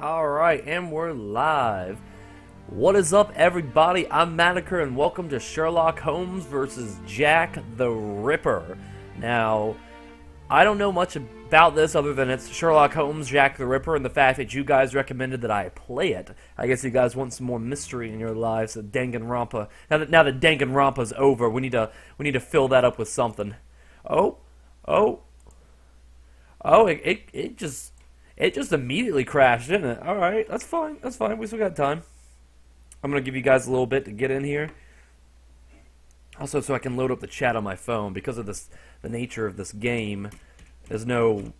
Alright, and we're live. What is up, everybody? I'm Manaker, and welcome to Sherlock Holmes versus Jack the Ripper. Now, I don't know much about this other than it's Sherlock Holmes, Jack the Ripper, and the fact that you guys recommended that I play it. I guess you guys want some more mystery in your lives. Danganronpa. Now that Danganronpa's over, we need to fill that up with something. It just immediately crashed, didn't it? Alright, that's fine. That's fine. We still got time. I'm going to give you guys a little bit to get in here. Also, so I can load up the chat on my phone. Because of the nature of this game, there's no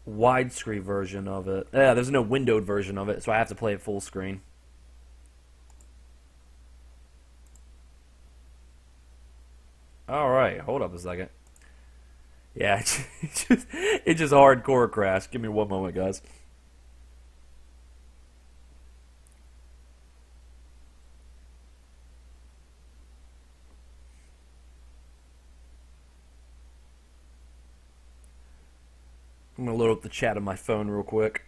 widescreen version of it. Yeah, there's no windowed version of it, so I have to play it full screen. Alright, hold up a second. Yeah, it's just hardcore crash. Give me one moment, guys. I'm gonna load up the chat on my phone real quick.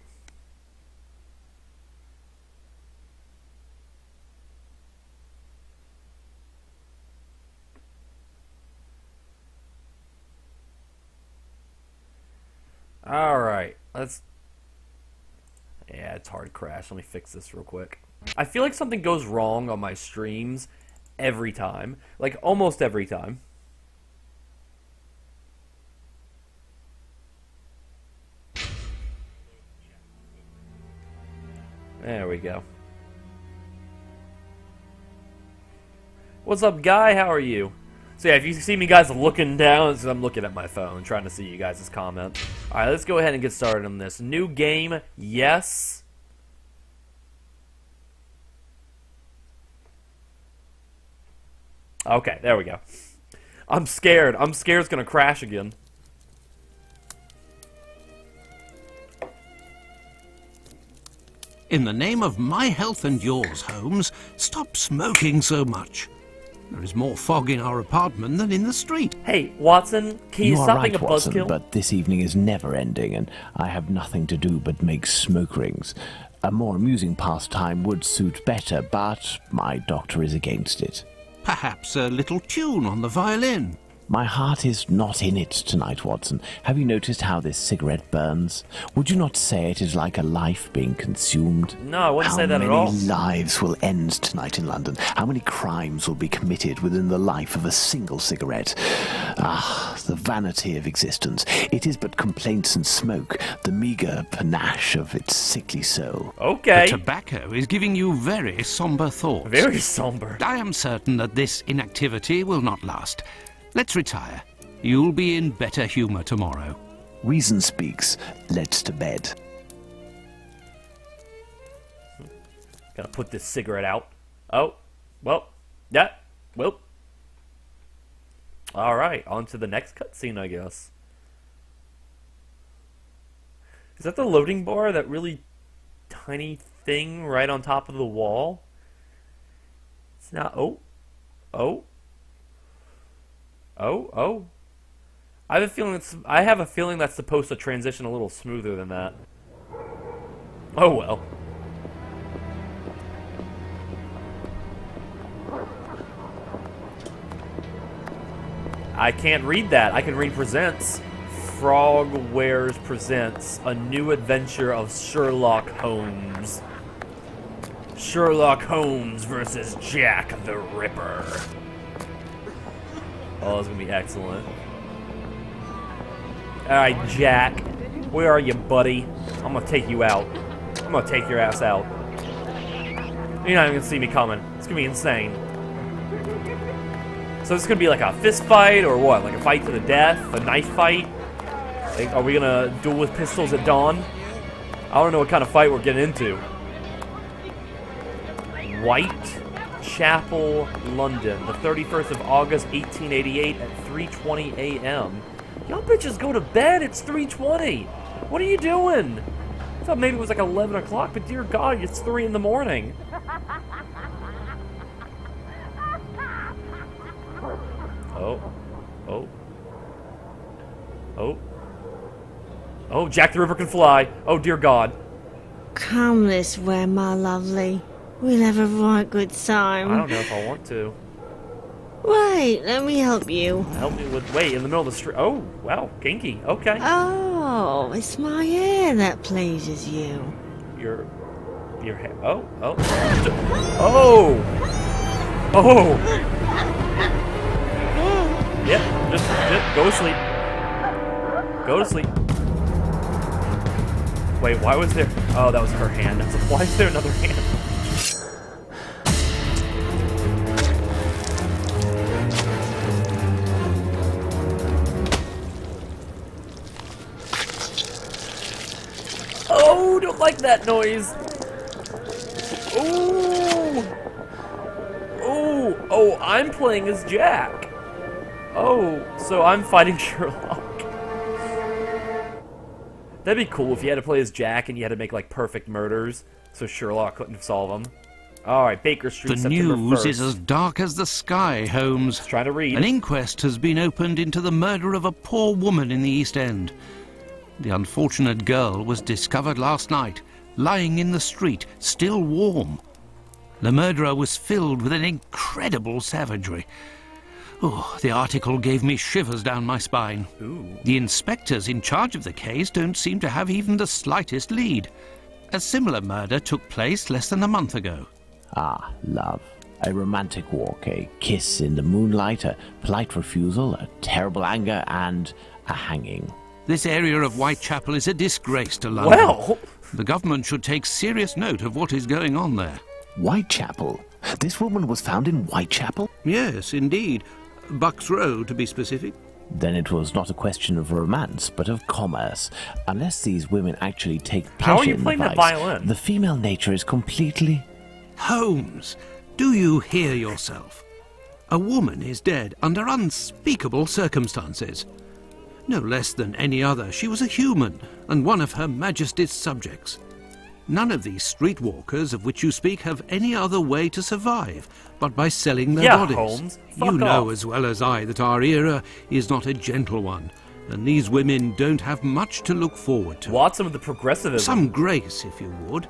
Alright, yeah, it's hard crash. Let me fix this real quick. I feel like something goes wrong on my streams every time. Like, almost every time. There we go. What's up, Guy? How are you? So yeah, if you see me guys looking down, it's 'cause I'm looking at my phone, trying to see you guys' comments. Alright, let's go ahead and get started on this. New game, yes. Okay, there we go. I'm scared. I'm scared it's gonna crash again. In the name of my health and yours, Holmes, stop smoking so much. There is more fog in our apartment than in the street. Hey, Watson, can you stop being a Watson, buzzkill? but this evening is never ending, and I have nothing to do but make smoke rings. A more amusing pastime would suit better, but my doctor is against it. Perhaps a little tune on the violin. My heart is not in it tonight, Watson. Have you noticed how this cigarette burns? Would you not say it is like a life being consumed? No, I wouldn't say that at all. How many lives will end tonight in London? How many crimes will be committed within the life of a single cigarette? Ah, the vanity of existence. It is but complaints and smoke, the meagre panache of its sickly soul. Okay. The tobacco is giving you very somber thoughts. Very somber. I am certain that this inactivity will not last. Let's retire. You'll be in better humor tomorrow. Reason speaks. Let's to bed. Gotta put this cigarette out. Oh, well, yeah, well. Alright, on to the next cutscene, I guess. Is that the loading bar? That really tiny thing right on top of the wall? It's not. Oh. I have a feeling that's supposed to transition a little smoother than that. Oh well. I can't read that. I can read presents. Frogwares presents a new adventure of Sherlock Holmes. Sherlock Holmes versus Jack the Ripper. Oh, it's gonna be excellent. Alright, Jack. Where are you, buddy? I'm gonna take you out. I'm gonna take your ass out. You're not even gonna see me coming. It's gonna be insane. So this is gonna be like a fist fight, or what? Like a fight to the death? A knife fight? Like, are we gonna duel with pistols at dawn? I don't know what kind of fight we're getting into. Whitechapel, London, the 31st of August, 1888 at 3:20 a.m. Y'all bitches go to bed, it's 3:20. What are you doing? I thought maybe it was like 11 o'clock, but dear God, it's 3 in the morning. Oh. Oh, Jack the Ripper can fly. Oh, dear God. Come this way, my lovely. We'll have a right good time. I don't know if I want to. Wait, let me help you. Help me with... Wait, in the middle of the street. Oh, wow, kinky. Okay. Oh, it's my hair that pleases you. Your hair. Oh. Oh! Oh! Yep, just go to sleep. Go to sleep. Wait, why was there... Oh, that was her hand. I was like, why is there another hand? Oh, don't like that noise. Oh. Oh, I'm playing as Jack. Oh, so I'm fighting Sherlock. That'd be cool if you had to play as Jack and you had to make like perfect murders, so Sherlock couldn't solve them. All right, Baker Street, The September news 1st. is as dark as the sky, Holmes. Just trying to read. An inquest has been opened into the murder of a poor woman in the East End. The unfortunate girl was discovered last night, lying in the street, still warm. The murderer was filled with an incredible savagery. Oh, the article gave me shivers down my spine. Ooh. The inspectors in charge of the case don't seem to have even the slightest lead. A similar murder took place less than a month ago. Ah, love. A romantic walk, a kiss in the moonlight, a polite refusal, a terrible anger, and a hanging. This area of Whitechapel is a disgrace to London. Well, The government should take serious note of what is going on there. Whitechapel? This woman was found in Whitechapel? Yes, indeed. Bucks Row, to be specific. Then it was not a question of romance, but of commerce. Unless these women actually take How are pleasure you in playing the that vice, violin? the female nature is completely... Holmes, do you hear yourself? A woman is dead under unspeakable circumstances. No less than any other, she was a human, and one of Her Majesty's subjects. None of these streetwalkers of which you speak have any other way to survive but by selling their bodies. Holmes, You fuck know off. as well as I that our era is not a gentle one, and these women don't have much to look forward to. Watson with the progressivism. Some grace, if you would.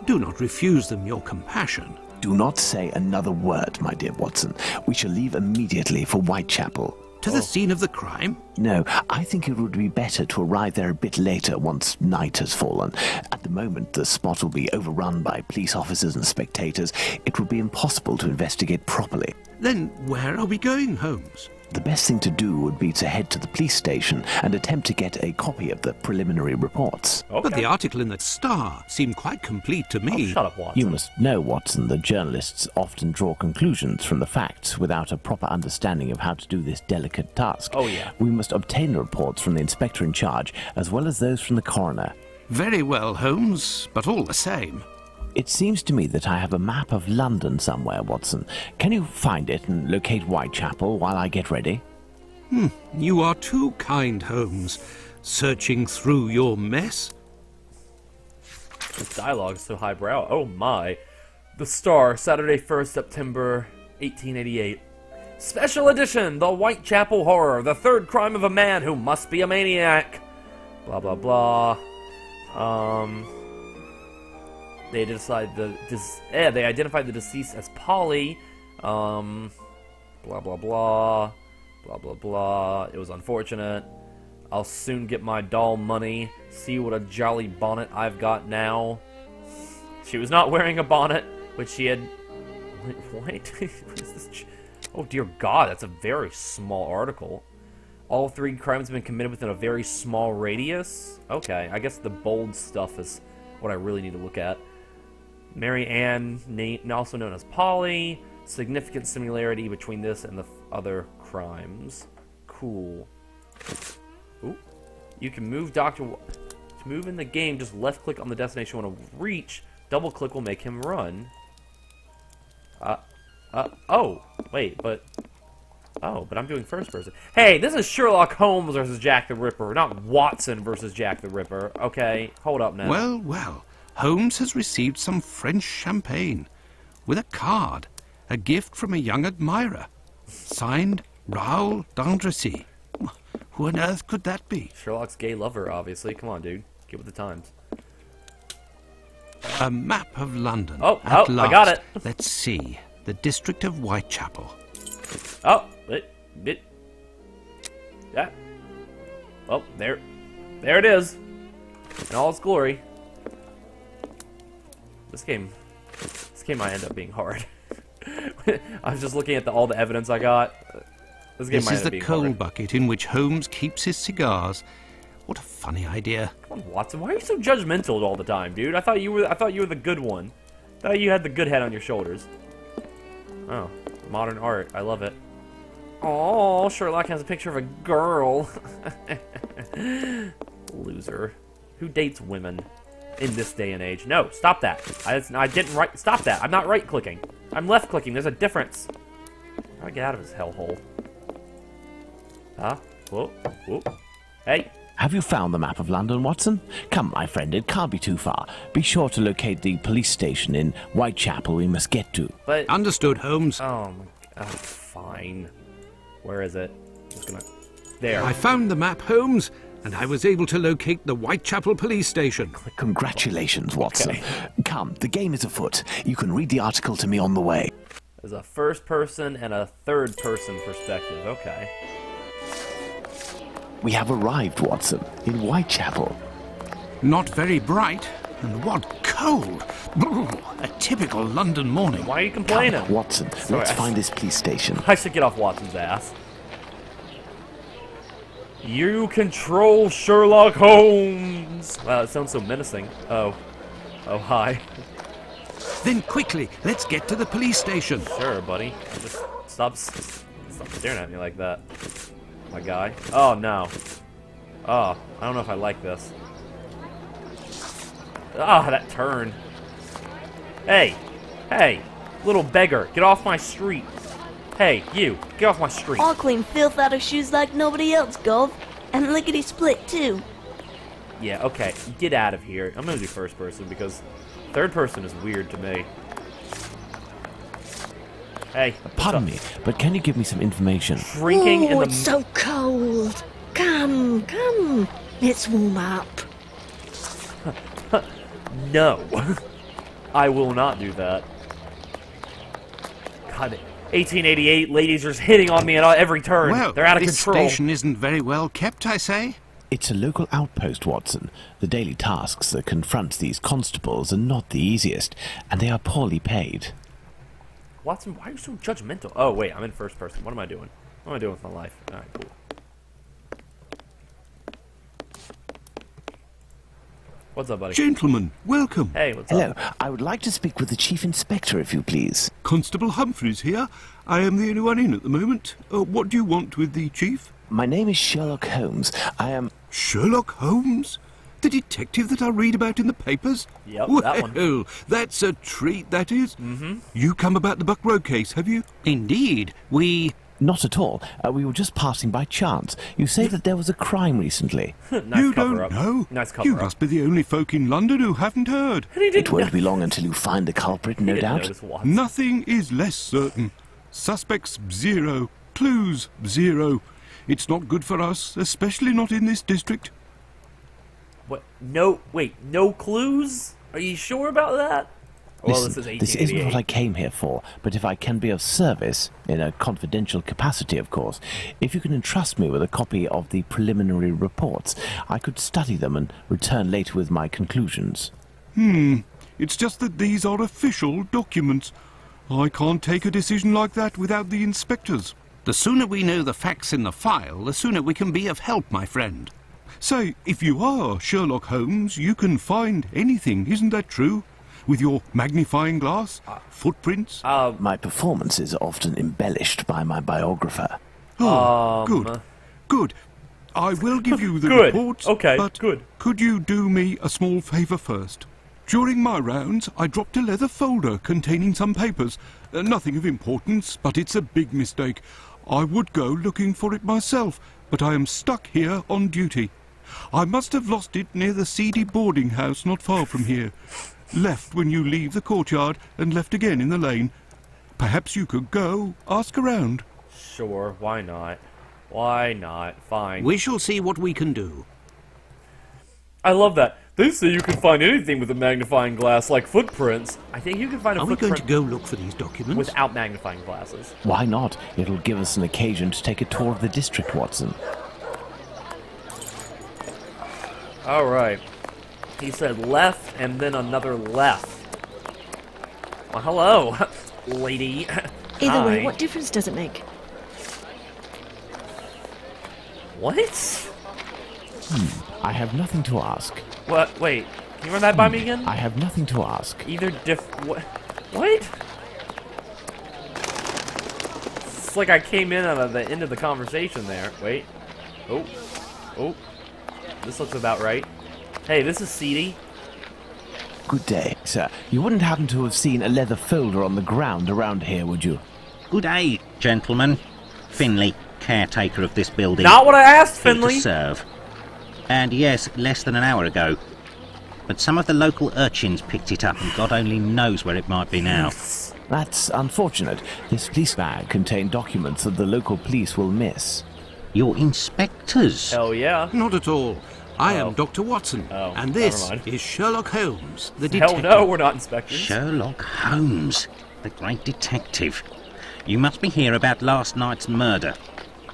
Do not refuse them your compassion. Do not say another word, my dear Watson. We shall leave immediately for Whitechapel. To the scene of the crime? No, I think it would be better to arrive there a bit later once night has fallen. At the moment, the spot will be overrun by police officers and spectators. It would be impossible to investigate properly. Then where are we going, Holmes? The best thing to do would be to head to the police station and attempt to get a copy of the preliminary reports. Okay. But the article in the Star seemed quite complete to me. Oh, shut up, Watson. You must know, Watson, that journalists often draw conclusions from the facts without a proper understanding of how to do this delicate task. Oh, yeah. We must obtain the reports from the inspector in charge, as well as those from the coroner. Very well, Holmes, but all the same. It seems to me that I have a map of London somewhere, Watson. Can you find it and locate Whitechapel while I get ready? You are too kind, Holmes. Searching through your mess? This dialogue is so highbrow. Oh my. The Star, Saturday 1st, September 1888. Special edition, The Whitechapel Horror, the third crime of a man who must be a maniac. Blah, blah, blah. They they identified the deceased as Polly. Blah, blah, blah. Blah, blah, blah. It was unfortunate. I'll soon get my doll money. See what a jolly bonnet I've got now. She was not wearing a bonnet, which she had... Wait, what is this? Oh dear God, that's a very small article. All three crimes have been committed within a very small radius? Okay, I guess the bold stuff is what I really need to look at. Mary Ann, also known as Polly. Significant similarity between this and the other crimes. Cool. Ooh. You can move To move in the game, just left click on the destination you want to reach. Double click will make him run. Oh, wait, but... Oh, but I'm doing first person. Hey, this is Sherlock Holmes versus Jack the Ripper, not Watson versus Jack the Ripper. Okay, hold up now. Well, well. Holmes has received some French champagne. With a card. A gift from a young admirer. Signed, Raoul d'Andrecy. Who on earth could that be? Sherlock's gay lover, obviously. Come on, dude. Get with the times. A map of London. Oh, At I last. got it. Let's see. The district of Whitechapel. Oh, yeah. Well, there it is, in all its glory. This game might end up being hard. I was just looking at all the evidence I got. This game This might is end up the being coal hard. bucket in which Holmes keeps his cigars. What a funny idea. Come on, Watson, why are you so judgmental all the time, dude? I thought you were the good one. I thought you had the good head on your shoulders. Oh, modern art. I love it. Oh, Sherlock has a picture of a girl. Loser. Who dates women in this day and age? No, stop that. I didn't right. Stop that. I'm not right-clicking. I'm left-clicking. There's a difference. How do I get out of his hellhole? Huh? Whoa. Whoa. Hey. Have you found the map of London, Watson? Come, my friend, it can't be too far. Be sure to locate the police station in Whitechapel we must get to. But Understood, Holmes. oh my. Oh, fine. Where is it? Just gonna. There. I found the map, Holmes, and I was able to locate the Whitechapel police station. Congratulations, Watson. Okay. Come, the game is afoot. You can read the article to me on the way. There's a first-person and a third-person perspective. Okay. We have arrived, Watson, in Whitechapel. Not very bright, and what cold. A typical London morning. Why are you complaining? Come, Watson, let's find this police station. I should get off Watson's ass. You control Sherlock Holmes! Wow, it sounds so menacing. Oh. Oh, hi. Then quickly, let's get to the police station. Sure, buddy. Just stop staring at me like that. My guy. Oh, no. Oh, I don't know if I like this. Ah, that turn. Hey. Hey. Little beggar. Get off my street. Hey, you. Get off my street. I'll clean filth out of shoes like nobody else, Gov. And lickety-split, too. Yeah, okay. Get out of here. I'm gonna do first person because third person is weird to me. Hey. Pardon me, but can you give me some information? Drinking in Oh, the... it's so cold. Come, come. Let's warm up. No. I will not do that. God, 1888 ladies are just hitting on me at every turn. Well, They're out of this control. station isn't very well kept, I say. It's a local outpost, Watson. The daily tasks that confront these constables are not the easiest, and they are poorly paid. Watson, why are you so judgmental? Oh, wait, I'm in first person. What am I doing? What am I doing with my life? Alright, cool. What's up, buddy? Gentlemen, welcome. Hey, what's Hello, up? I would like to speak with the Chief Inspector, if you please. Constable Humphreys here. I am the only one in at the moment. What do you want with the chief? My name is Sherlock Holmes. I am... Sherlock Holmes? The detective that I read about in the papers? Yep, well, that one. That's a treat, that is. Mm-hmm. You come about the Buck Road case, have you? Indeed. We... Not at all. We were just passing by chance. You say that there was a crime recently. Nice you cover don't up. know? Nice cover You up. must be the only folk in London who haven't heard. And he It didn't won't be long until you find the culprit, no he didn't doubt. notice Watson. Nothing is less certain. Suspects, 0. Clues, 0. It's not good for us, especially not in this district. What? No, wait, no clues? Are you sure about that? Well, Listen, this is 1888. this isn't what I came here for, but if I can be of service, in a confidential capacity, of course, if you can entrust me with a copy of the preliminary reports, I could study them and return later with my conclusions. It's just that these are official documents. I can't take a decision like that without the inspectors. The sooner we know the facts in the file, the sooner we can be of help, my friend. Say, if you are Sherlock Holmes, you can find anything, isn't that true? With your magnifying glass, footprints. My performances are often embellished by my biographer. Good. Good. I will give you the Good. reports, Okay, but good. could you do me a small favour first? During my rounds, I dropped a leather folder containing some papers. Nothing of importance, but it's a big mistake. I would go looking for it myself, but I am stuck here on duty. I must have lost it near the seedy boarding house not far from here. Left when you leave the courtyard and left again in the lane. Perhaps you could go, ask around. Sure, why not? Why not? Fine. We shall see what we can do. I love that. They say you can find anything with a magnifying glass, like footprints. I think you can find a Are we footprint going to go look for these documents? without magnifying glasses. Why not? It'll give us an occasion to take a tour of the district, Watson. Alright. He said left and then another left. Well, hello, lady. Either way, Hi. what difference does it make? What? I have nothing to ask. What? Wait. Can you run that by me again? I have nothing to ask. Either what? What? It's like I came in at the end of the conversation there. Wait. Oh. Oh. This looks about right. Hey, this is seedy. Good day, sir. You wouldn't happen to have seen a leather folder on the ground around here, would you? Good day, gentlemen. Finley, caretaker of this building. Not what I asked, Here to Finley. serve. And yes, less than an hour ago. But some of the local urchins picked it up, and God only knows where it might be now. That's unfortunate. This police bag contained documents that the local police will miss. You're inspectors. Hell yeah. Not at all. I Oh. am Dr. Watson, Oh, and this never mind. is Sherlock Holmes, the Hell detective. no, we're not inspectors. Sherlock Holmes, the great detective. You must be here about last night's murder.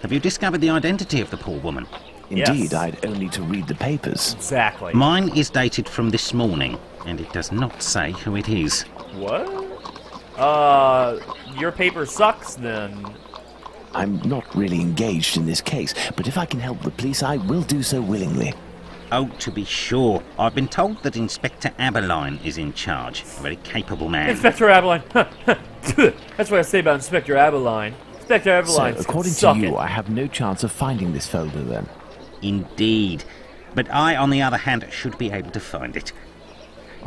Have you discovered the identity of the poor woman? Indeed, Yes. I'd only to read the papers. Exactly. Mine is dated from this morning, and it does not say who it is. What? Your paper sucks then. I'm not really engaged in this case, but if I can help the police, I will do so willingly. Oh, to be sure. I've been told that Inspector Aberline is in charge. A very capable man. Inspector Aberline. That's what I say about Inspector Aberline. Inspector So, Aberline. according to suck you, it. I have no chance of finding this folder then. Indeed. But I, on the other hand, should be able to find it.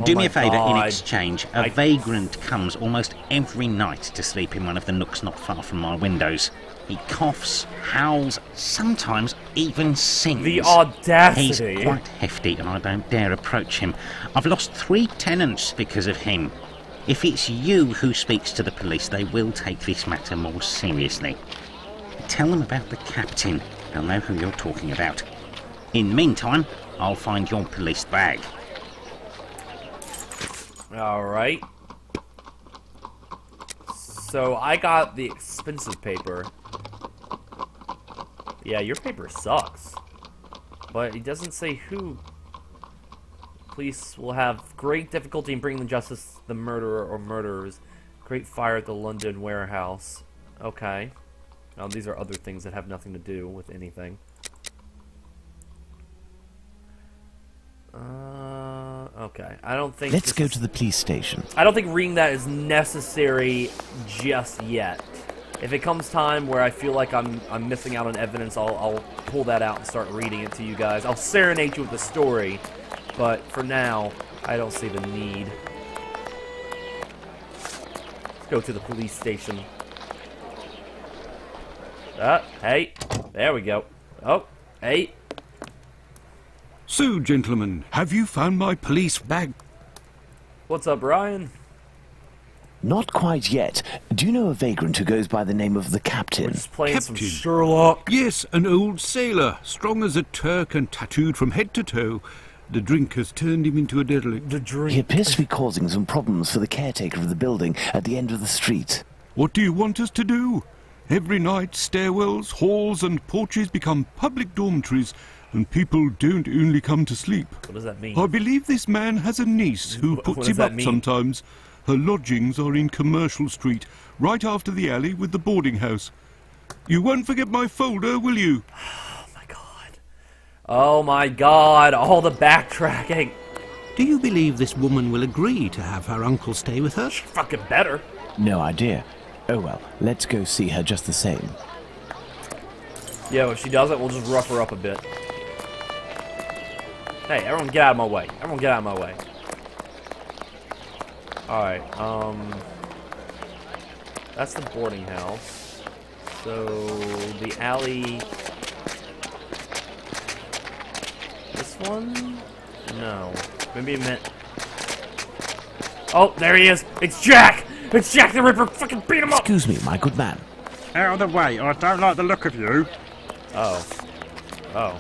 Do my me a favour, in God. exchange. A vagrant comes almost every night to sleep in one of the nooks not far from my windows. He coughs, howls, sometimes even sings. The He's audacity. quite hefty, and I don't dare approach him. I've lost 3 tenants because of him. If it's you who speaks to the police, they will take this matter more seriously. Tell them about the captain. They'll know who you're talking about. In the meantime, I'll find your police bag. Alright. So I got the expensive paper. Yeah, your paper sucks. But it doesn't say who. Police will have great difficulty in bringing to justice the murderer or murderers. Great fire at the London warehouse. Okay. Now these are other things that have nothing to do with anything. Okay. I don't think. Let's go to the police station. I don't think reading that is necessary just yet. If it comes time where I feel like I'm missing out on evidence, I'll pull that out and start reading it to you guys. I'll serenade you with the story, but for now, I don't see the need. Let's go to the police station. Hey, there we go. Oh, hey. So, gentlemen, have you found my police bag? What's up, Ryan? Not quite yet. Do you know a vagrant who goes by the name of the Captain? Just playing some Captain. Sherlock. Yes, an old sailor, strong as a Turk and tattooed from head to toe. The drink has turned him into a derelict. The drink. He appears to be causing some problems for the caretaker of the building at the end of the street. What do you want us to do? Every night, stairwells, halls and porches become public dormitories, and people don't only come to sleep. What does that mean? I believe this man has a niece who What puts does him that up mean? sometimes. Her lodgings are in Commercial Street, right after the alley with the boarding house. You won't forget my folder, will you? Oh my god. Oh my god, all the backtracking. Do you believe this woman will agree to have her uncle stay with her? Fucking better. No idea. Oh well, let's go see her just the same. Yeah, if she doesn't, we'll just rough her up a bit. Hey, everyone get out of my way. Everyone get out of my way. Alright, that's the boarding house. So, the alley... This one? No. Maybe it meant... Oh, there he is! It's Jack! It's Jack the Ripper! Fucking beat him up! Excuse me, my good man. Out of the way, I don't like the look of you. Oh. Oh.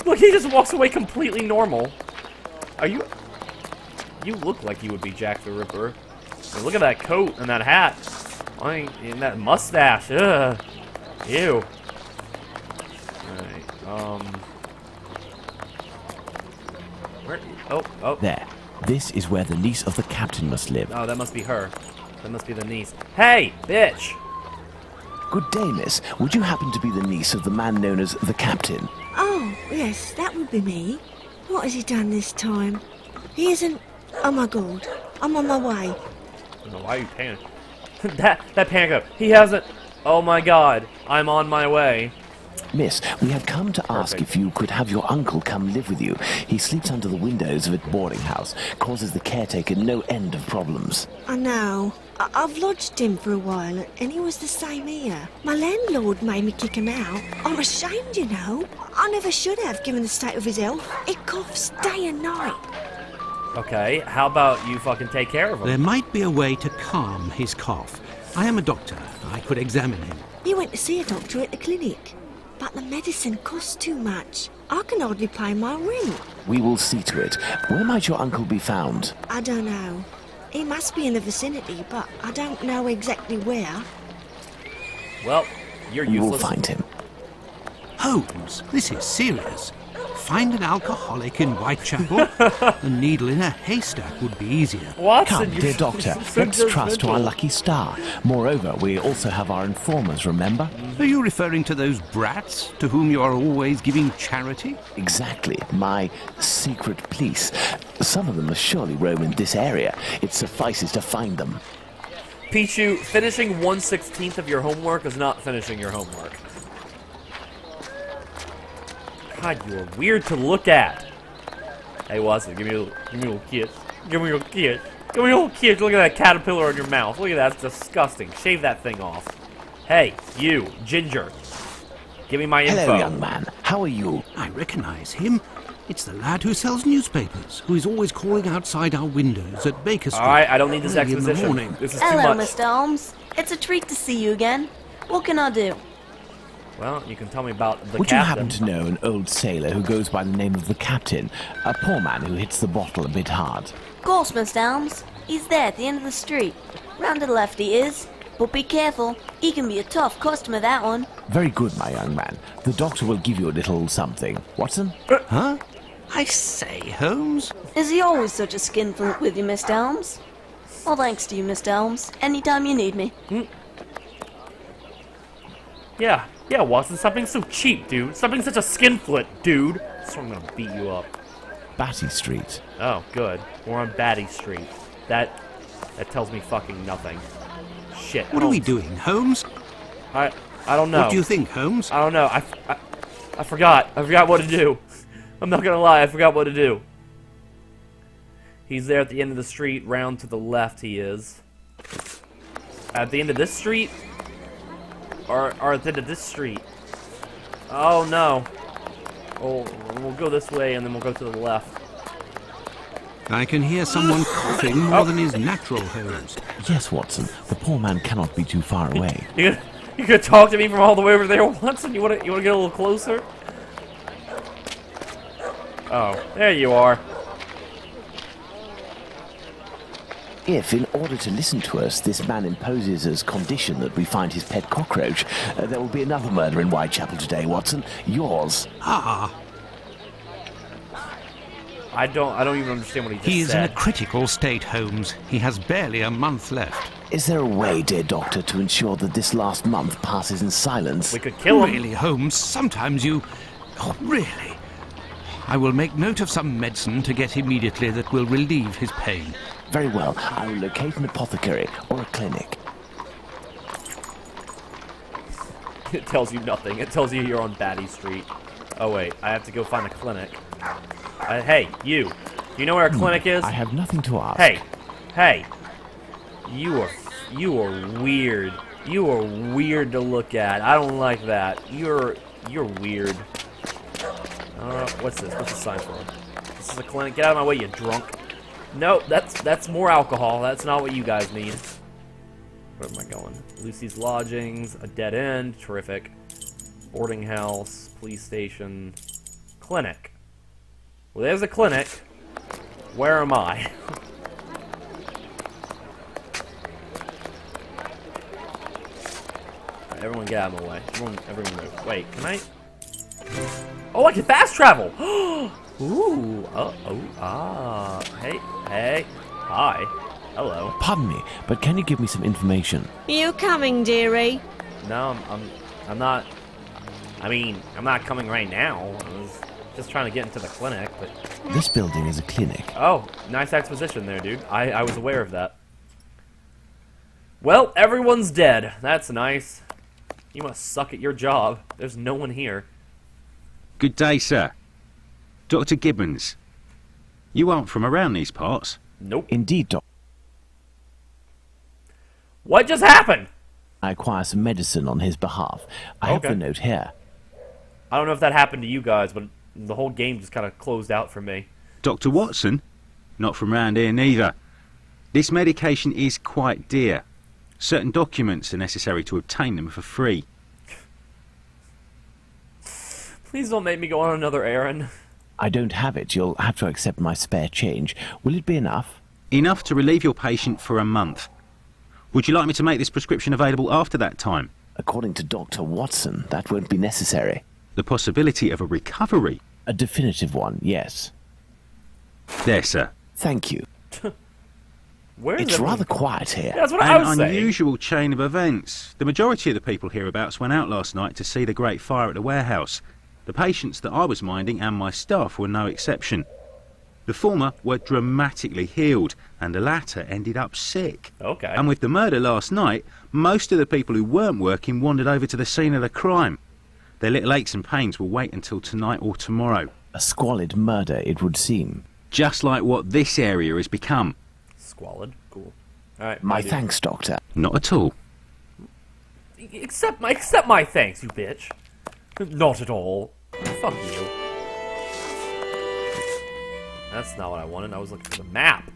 Look, he just walks away completely normal. Are you... You look like you would be Jack the Ripper. And look at that coat and that hat. And that mustache. Ugh. Ew. Alright, Where... Oh. There. This is where the niece of the captain must live. Oh, that must be her. That must be the niece. Hey, bitch! Good day, miss. Would you happen to be the niece of the man known as the captain? Oh, yes, that would be me. What has he done this time? He isn't... Oh my god, I'm on my way. I don't know why you panic. that panic up. He hasn't... Oh my god, I'm on my way. Miss, we had come to ask Perfect. if you could have your uncle come live with you. He sleeps under the windows of a boarding house, causes the caretaker no end of problems. I know. I've lodged him for a while, and he was the same here. My landlord made me kick him out. I'm ashamed, you know. I never should have, given the state of his health. He coughs day and night. Okay, how about you fucking take care of him? There might be a way to calm his cough. I am a doctor. I could examine him. He went to see a doctor at the clinic, but the medicine costs too much. I can hardly pay my rent. We will see to it. Where might your uncle be found? I don't know. He must be in the vicinity, but I don't know exactly where. Well, you're We will useless. find him. Holmes, this is serious. Find an alcoholic in Whitechapel? A needle in a haystack would be easier. Watson, Come, you're dear doctor, so let's trust to our judgmental. lucky star. Moreover, we also have our informers, remember? Are you referring to those brats to whom you are always giving charity? Exactly, my secret police. Some of them must surely roam in this area. It suffices to find them. Pichu, finishing 1/16 of your homework is not finishing your homework. God, you are weird to look at. Hey, Watson, give me a little kiss. Give me a little kiss. Give me a little kiss. Look at that caterpillar in your mouth. Look at that. It's disgusting. Shave that thing off. Hey, you, Ginger. Give me my info. Hello, young man. How are you? I recognize him. It's the lad who sells newspapers, who is always calling outside our windows at Baker Street. All right, I don't need this early in the exposition. morning. This is too Hello, much. Mr. Holmes. It's a treat to see you again. What can I do? Well, you can tell me about the Would you captain. happen to know an old sailor who goes by the name of the captain? A poor man who hits the bottle a bit hard. Of course, Mr. Holmes. He's there at the end of the street. Round to the left he is. But be careful. He can be a tough customer, that one. Very good, my young man. The doctor will give you a little something. Watson? Huh? I say, Holmes? Is he always such a skinflint with you, Mr. Holmes? Well, thanks to you, Mr. Holmes. Anytime you need me. Yeah, Watson, stop being so cheap, dude. Stop being such a skinflint, dude. So I'm gonna beat you up. Batty Street. Oh, good. We're on Batty Street. That tells me fucking nothing. Shit. What are we Holmes. doing, Holmes? I don't know. What do you think, Holmes? I don't know. I forgot. I forgot what to do. I'm not gonna lie. I forgot what to do. He's there at the end of the street. Round to the left, he is. At the end of this street? Or at the end of this street? Oh, no. Oh, we'll go this way, and then we'll go to the left. I can hear someone coughing more than is natural, Holmes. Yes, Watson. The poor man cannot be too far away. You gonna talk to me from all the way over there, Watson? You wanna get a little closer? Oh, there you are. If, in order to listen to us, this man imposes as condition that we find his pet cockroach, there will be another murder in Whitechapel today, Watson. Yours. Ah, I don't even understand what he just he is in said. a critical state, Holmes. He has barely a month left. Is there a way, dear doctor, to ensure that this last month passes in silence? We could kill him. Really, Holmes, sometimes you... Oh, really? I will make note of some medicine to get immediately that will relieve his pain. Very well. I will locate an apothecary or a clinic. It tells you nothing. It tells you you're on Batty Street. Oh wait, I have to go find a clinic. Hey, you. Do you know where a clinic is? I have nothing to ask. Hey. You are weird. You are weird to look at. I don't like that. You're weird. What's this? What's the sign for? This is a clinic. Get out of my way, you drunk. No, that's more alcohol. That's not what you guys need. Where am I going? Lucy's Lodgings, a dead end, terrific. Boarding house, police station, clinic. Well, there's a clinic. Where am I? Alright, everyone get out of my way. Everyone move. Wait, can I? Oh, I can fast travel! Ooh, hey, hi, hello. Pardon me, but can you give me some information? You coming, dearie? No, I'm not. I mean, I'm not coming right now. I was just trying to get into the clinic, but. This building is a clinic. Oh, nice exposition there, dude. I was aware of that. Well, everyone's dead. That's nice. You must suck at your job. There's no one here. Good day, sir. Dr. Gibbons. You aren't from around these parts. Nope. Indeed, Doc. What just happened? I acquire some medicine on his behalf. I have Okay. the note here. I don't know if that happened to you guys, but the whole game just kind of closed out for me. Dr. Watson? Not from round here neither. This medication is quite dear. Certain documents are necessary to obtain them for free. Please don't make me go on another errand. I don't have it. You'll have to accept my spare change. Will it be enough? Enough to relieve your patient for a month. Would you like me to make this prescription available after that time? According to Dr. Watson, that won't be necessary. The possibility of a recovery? A definitive one, yes. There, sir. Thank you. Where is It's everyone? rather quiet here. Yeah, that's what I was An saying. unusual chain of events. The majority of the people hereabouts went out last night to see the great fire at the warehouse. The patients that I was minding and my staff were no exception. The former were dramatically healed, and the latter ended up sick. Okay. And with the murder last night, most of the people who weren't working wandered over to the scene of the crime. Their little aches and pains will wait until tonight or tomorrow. A squalid murder, it would seem. Just like what this area has become. Squalid. Cool. All right. My dude. thanks, Doctor. Not at all. Accept my thanks, you bitch. Not at all. Fuck you. That's not what I wanted. I was looking for the map.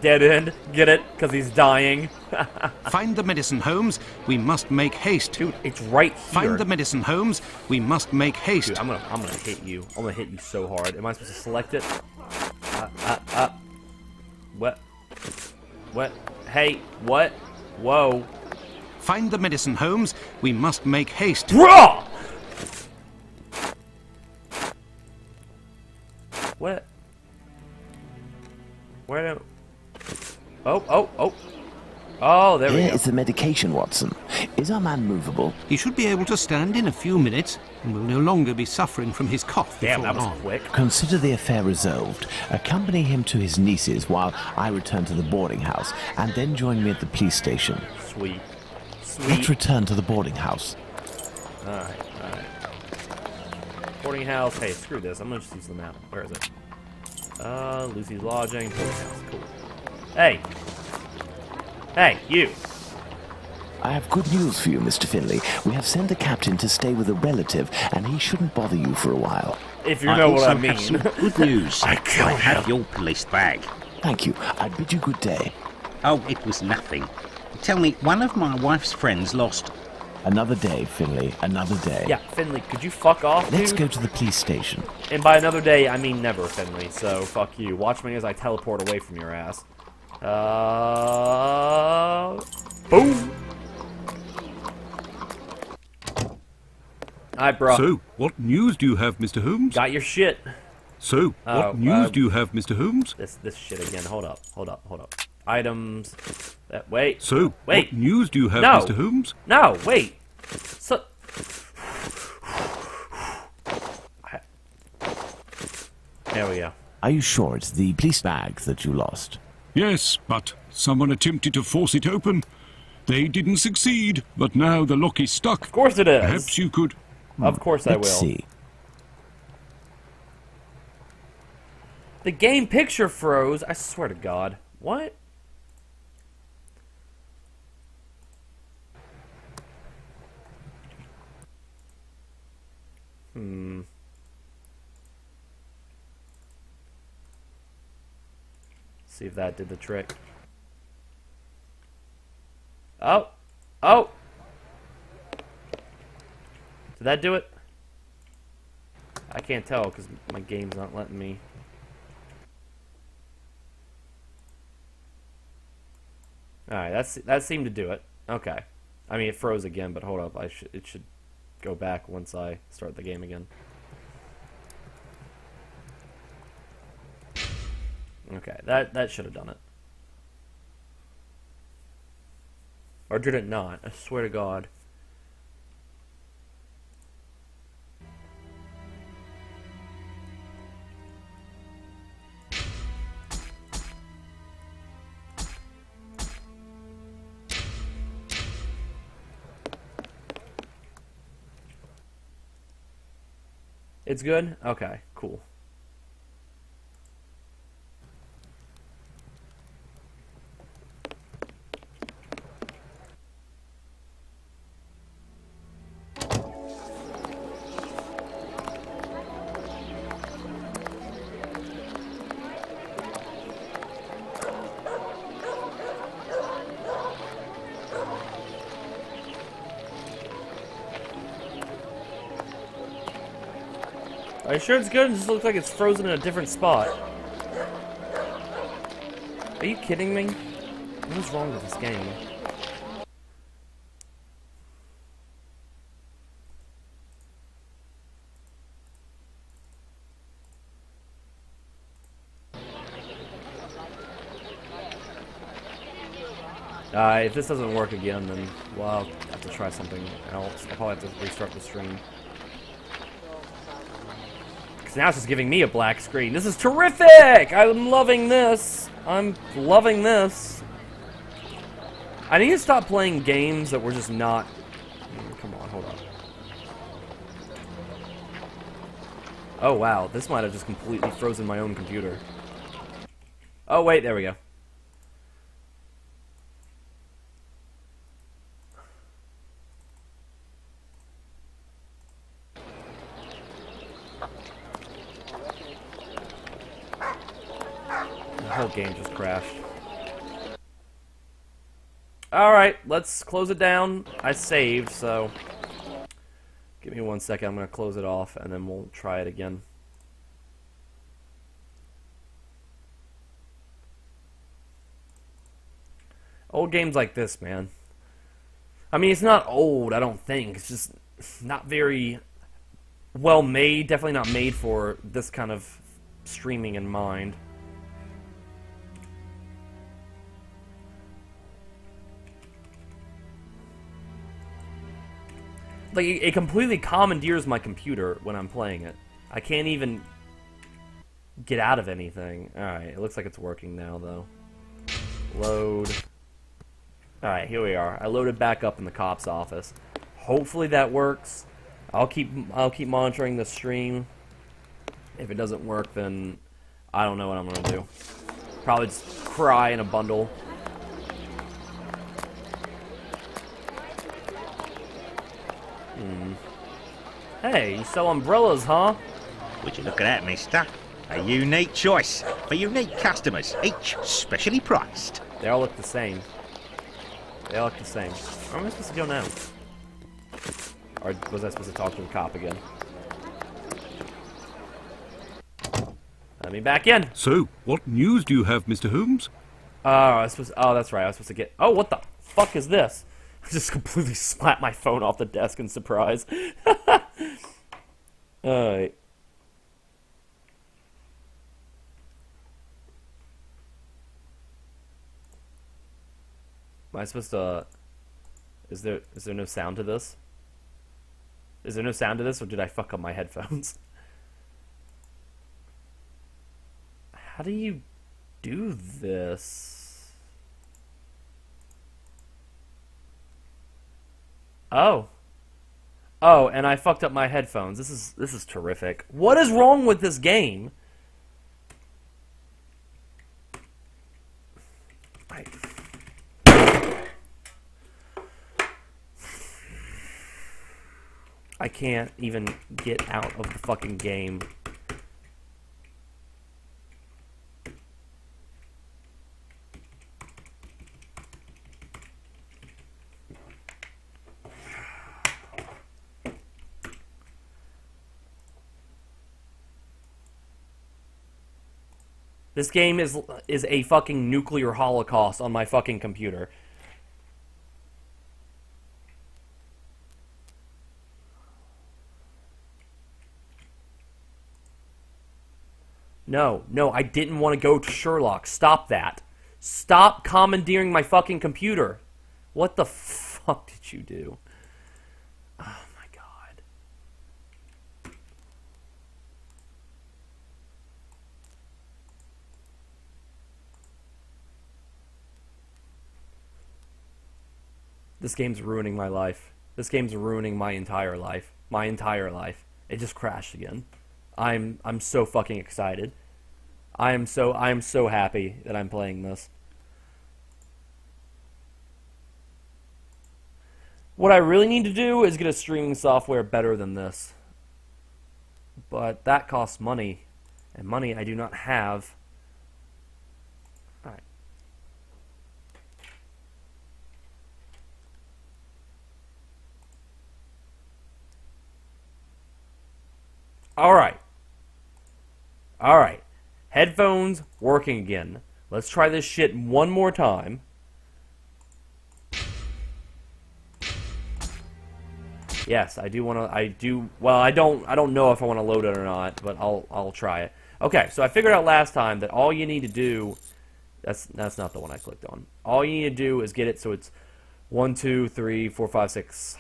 Dead end. Get it? Because he's dying. Find the medicine, Holmes. We must make haste. Dude, it's right here. Find the medicine, Holmes. We must make haste. Dude, I'm gonna hit you. I'm gonna hit you so hard. Am I supposed to select it? What? What? Hey, what? Whoa. Find the medicine, Holmes. We must make haste. Bruh! What? Where do... Oh, there we Here go. is the medication, Watson. Is our man movable? He should be able to stand in a few minutes and will no longer be suffering from his cough Damn, before that was long. quick. Consider the affair resolved. Accompany him to his niece's while I return to the boarding house, and then join me at the police station. Sweet. Let's Sweet. return to the boarding house. Alright. Boarding house. Hey, screw this. I'm gonna just use the map. Where is it? Lucy's lodging. Boarding house. Cool. Hey. Hey, you. I have good news for you, Mr. Finley. We have sent the captain to stay with a relative, and he shouldn't bother you for a while. If you know what also I mean. have some good news. I killed have him. your police bag. Thank you. I bid you good day. Oh, it was nothing. Tell me, one of my wife's friends lost... Another day, Finley. Another day. Yeah, Finley, could you fuck off, Let's dude? go to the police station. And by another day, I mean never, Finley, so fuck you. Watch me as I teleport away from your ass. Boom! Alright, bro. So, what news do you have, Mr. Holmes? Got your shit. So, what news do you have, Mr. Holmes? This shit again. Hold up. Items. Wait. So, Wait. what news do you have, No. Mr. Holmes? No, wait. So... There we go. Are you sure it's the police bag that you lost? Yes, but someone attempted to force it open. They didn't succeed, but now the lock is stuck. Of course it is. Perhaps you could... Of course I will. Let's see. The game picture froze. I swear to God. What? See if that did the trick. Oh! Oh! Did that do it? can't tell because my game's not letting me. Alright, that seemed to do it. Okay. I mean, it froze again, but hold up. It should go back once I start the game again. Okay, that should have done it. Or did it not? I swear to God. It's good? Okay, cool. Are you sure it's good? It just looks like it's frozen in a different spot. Are you kidding me? What is wrong with this game? If this doesn't work again, then, well, I'll have to try something else. I'll probably have to restart the stream. Now it's just giving me a black screen. This is terrific! I'm loving this. I'm loving this. I need to stop playing games that we're just not... Come on, hold on. Oh, wow. This might have just completely frozen my own computer. Oh, wait. There we go. The whole game just crashed. Alright, let's close it down. I saved, so... Give me 1 second, I'm going to close it off, and then we'll try it again. Old games like this, man. I mean, it's not old, I don't think. It's just not very well made. Definitely not made for this kind of streaming in mind. Like, it completely commandeers my computer when I'm playing it. I can't even get out of anything. Alright, it looks like it's working now, though. Load. Alright, here we are. I loaded back up in the cop's office. Hopefully that works. I'll keep monitoring the stream. If it doesn't work, then I don't know what I'm gonna do. Probably just cry in a bundle. Hey, you sell umbrellas, huh? Would you look at that, mister? A unique choice for unique customers, each specially priced. They all look the same. They all look the same. Where am I supposed to go now? Or was I supposed to talk to the cop again? Let me back in. So, what news do you have, Mr. Holmes? Oh, that's right. I was supposed to get... Oh, what the fuck is this? I just completely slapped my phone off the desk in surprise. Alright. Am I supposed to... Is there no sound to this? Is there no sound to this, or did I fuck up my headphones? How do you do this? Oh. Oh, and I fucked up my headphones. This is terrific. What is wrong with this game? I can't even get out of the fucking game. This game is a fucking nuclear holocaust on my fucking computer. No, no, I didn't want to go to Sherlock. Stop that. Stop commandeering my fucking computer. What the fuck did you do? Oh my god. This game's ruining my life. This game's ruining my entire life. My entire life. It just crashed again. I'm so fucking excited. I am so happy that I'm playing this. What I really need to do is get a streaming software better than this. But that costs money. And money I do not have. Alright. Alright. Alright. Headphones working again. Let's try this shit one more time. Yes, I do want to, well, I don't know if I want to load it or not, but I'll try it. Okay, so I figured out last time that all you need to do, that's not the one I clicked on. All you need to do is get it so it's 1, 2, 3, 4, 5, 6.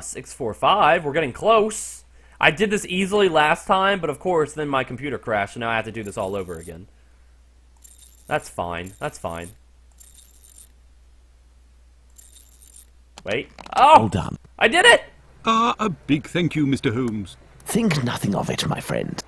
6, 4, 5. We're getting close. I did this easily last time, but of course, then my computer crashed, and now I have to do this all over again. That's fine. That's fine. Wait. Oh! Well done. I did it! A big thank you, Mr. Holmes. Think nothing of it, my friend.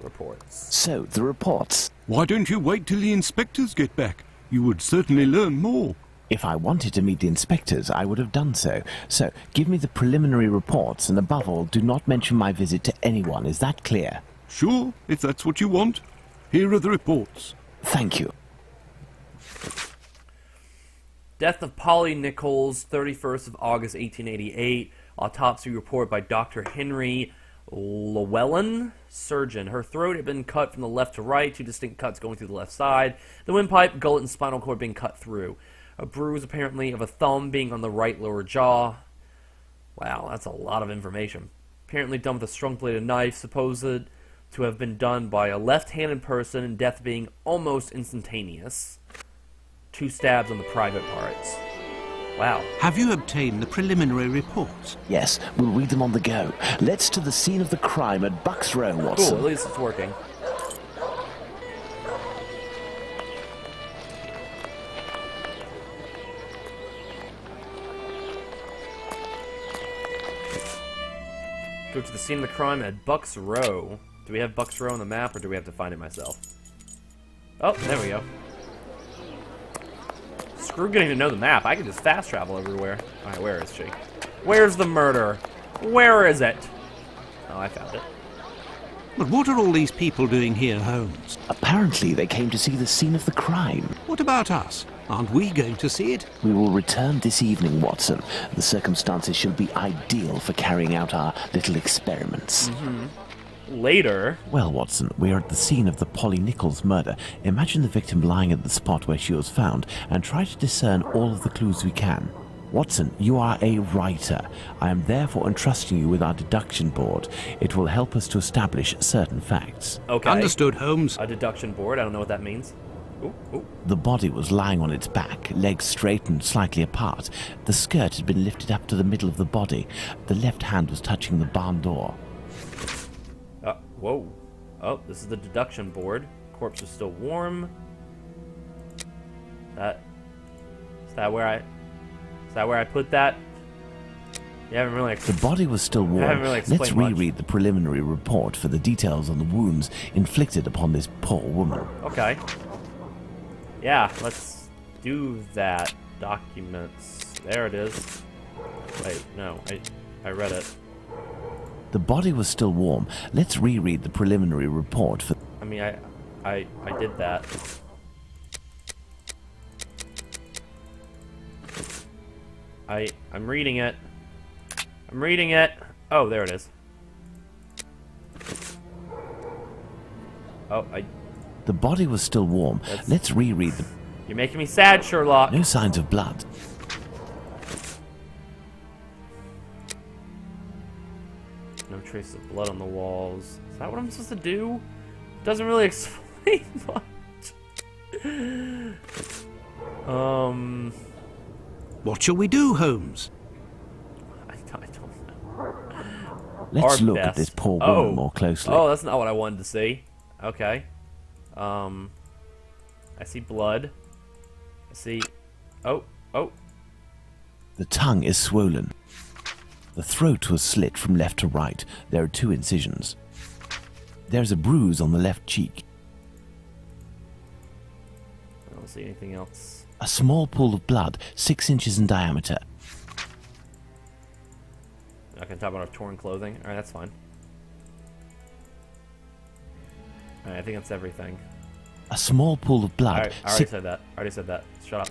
Reports. So, the reports. Why don't you wait till the inspectors get back? You would certainly learn more. If I wanted to meet the inspectors, I would have done so. So, give me the preliminary reports, and above all, do not mention my visit to anyone. Is that clear? Sure, if that's what you want. Here are the reports. Thank you. Death of Polly Nichols, 31st of August, 1888. Autopsy report by Dr. Henry Llewellyn, surgeon. Her throat had been cut from the left to right, 2 distinct cuts going through the left side. The windpipe, gullet, and spinal cord being cut through. A bruise, apparently, of a thumb being on the right lower jaw. Wow, that's a lot of information. Apparently done with a strong-bladed knife, supposed to have been done by a left-handed person, and death being almost instantaneous. 2 stabs on the private parts. Wow. Have you obtained the preliminary reports? Yes, we'll read them on the go. Let's to the scene of the crime at Bucks Row, Watson. Cool, at least it's working. Go to the scene of the crime at Bucks Row. Do we have Bucks Row on the map, or do we have to find it myself? Oh, there we go. Screw getting to know the map. I can just fast travel everywhere. Alright, where is she? Where's the murder? Where is it? Oh, I found it. But what are all these people doing here, Holmes? Apparently, they came to see the scene of the crime. What about us? Aren't we going to see it? We will return this evening, Watson. The circumstances should be ideal for carrying out our little experiments. Later. Well, Watson, we are at the scene of the Polly Nichols murder. Imagine the victim lying at the spot where she was found and try to discern all of the clues we can. Watson, you are a writer. I am therefore entrusting you with our deduction board. It will help us to establish certain facts. Okay. Understood, Holmes. A deduction board. I don't know what that means. Ooh, ooh. The body was lying on its back, legs straight and slightly apart. The skirt had been lifted up to the middle of the body. The left hand was touching the barn door. Whoa. Oh, this is the deduction board. Corpse is still warm. Is that where I put that? You haven't really The body was still warm. Really Let's reread much. the preliminary report for the details on the wounds inflicted upon this poor woman. Okay. Yeah, let's do that. Documents. There it is. Wait, no, I read it. The body was still warm. Let's reread the preliminary report for... I mean, I did that. I'm reading it. I'm reading it. Oh, there it is. Oh, The body was still warm. Let's reread the... You're making me sad, Sherlock. No signs of blood. No traces of blood on the walls. Is that what I'm supposed to do? Doesn't really explain much. What shall we do, Holmes? I don't know. Let's Our look best. at this poor woman more closely. Oh, that's not what I wanted to see. Okay. I see blood. I see... Oh. The tongue is swollen. The throat was slit from left to right. There are 2 incisions. There's a bruise on the left cheek. I don't see anything else. A small pool of blood, 6 inches in diameter. I can talk about our torn clothing. Alright, that's fine. Alright, I think that's everything. A small pool of blood. Alright, I already said that. Shut up.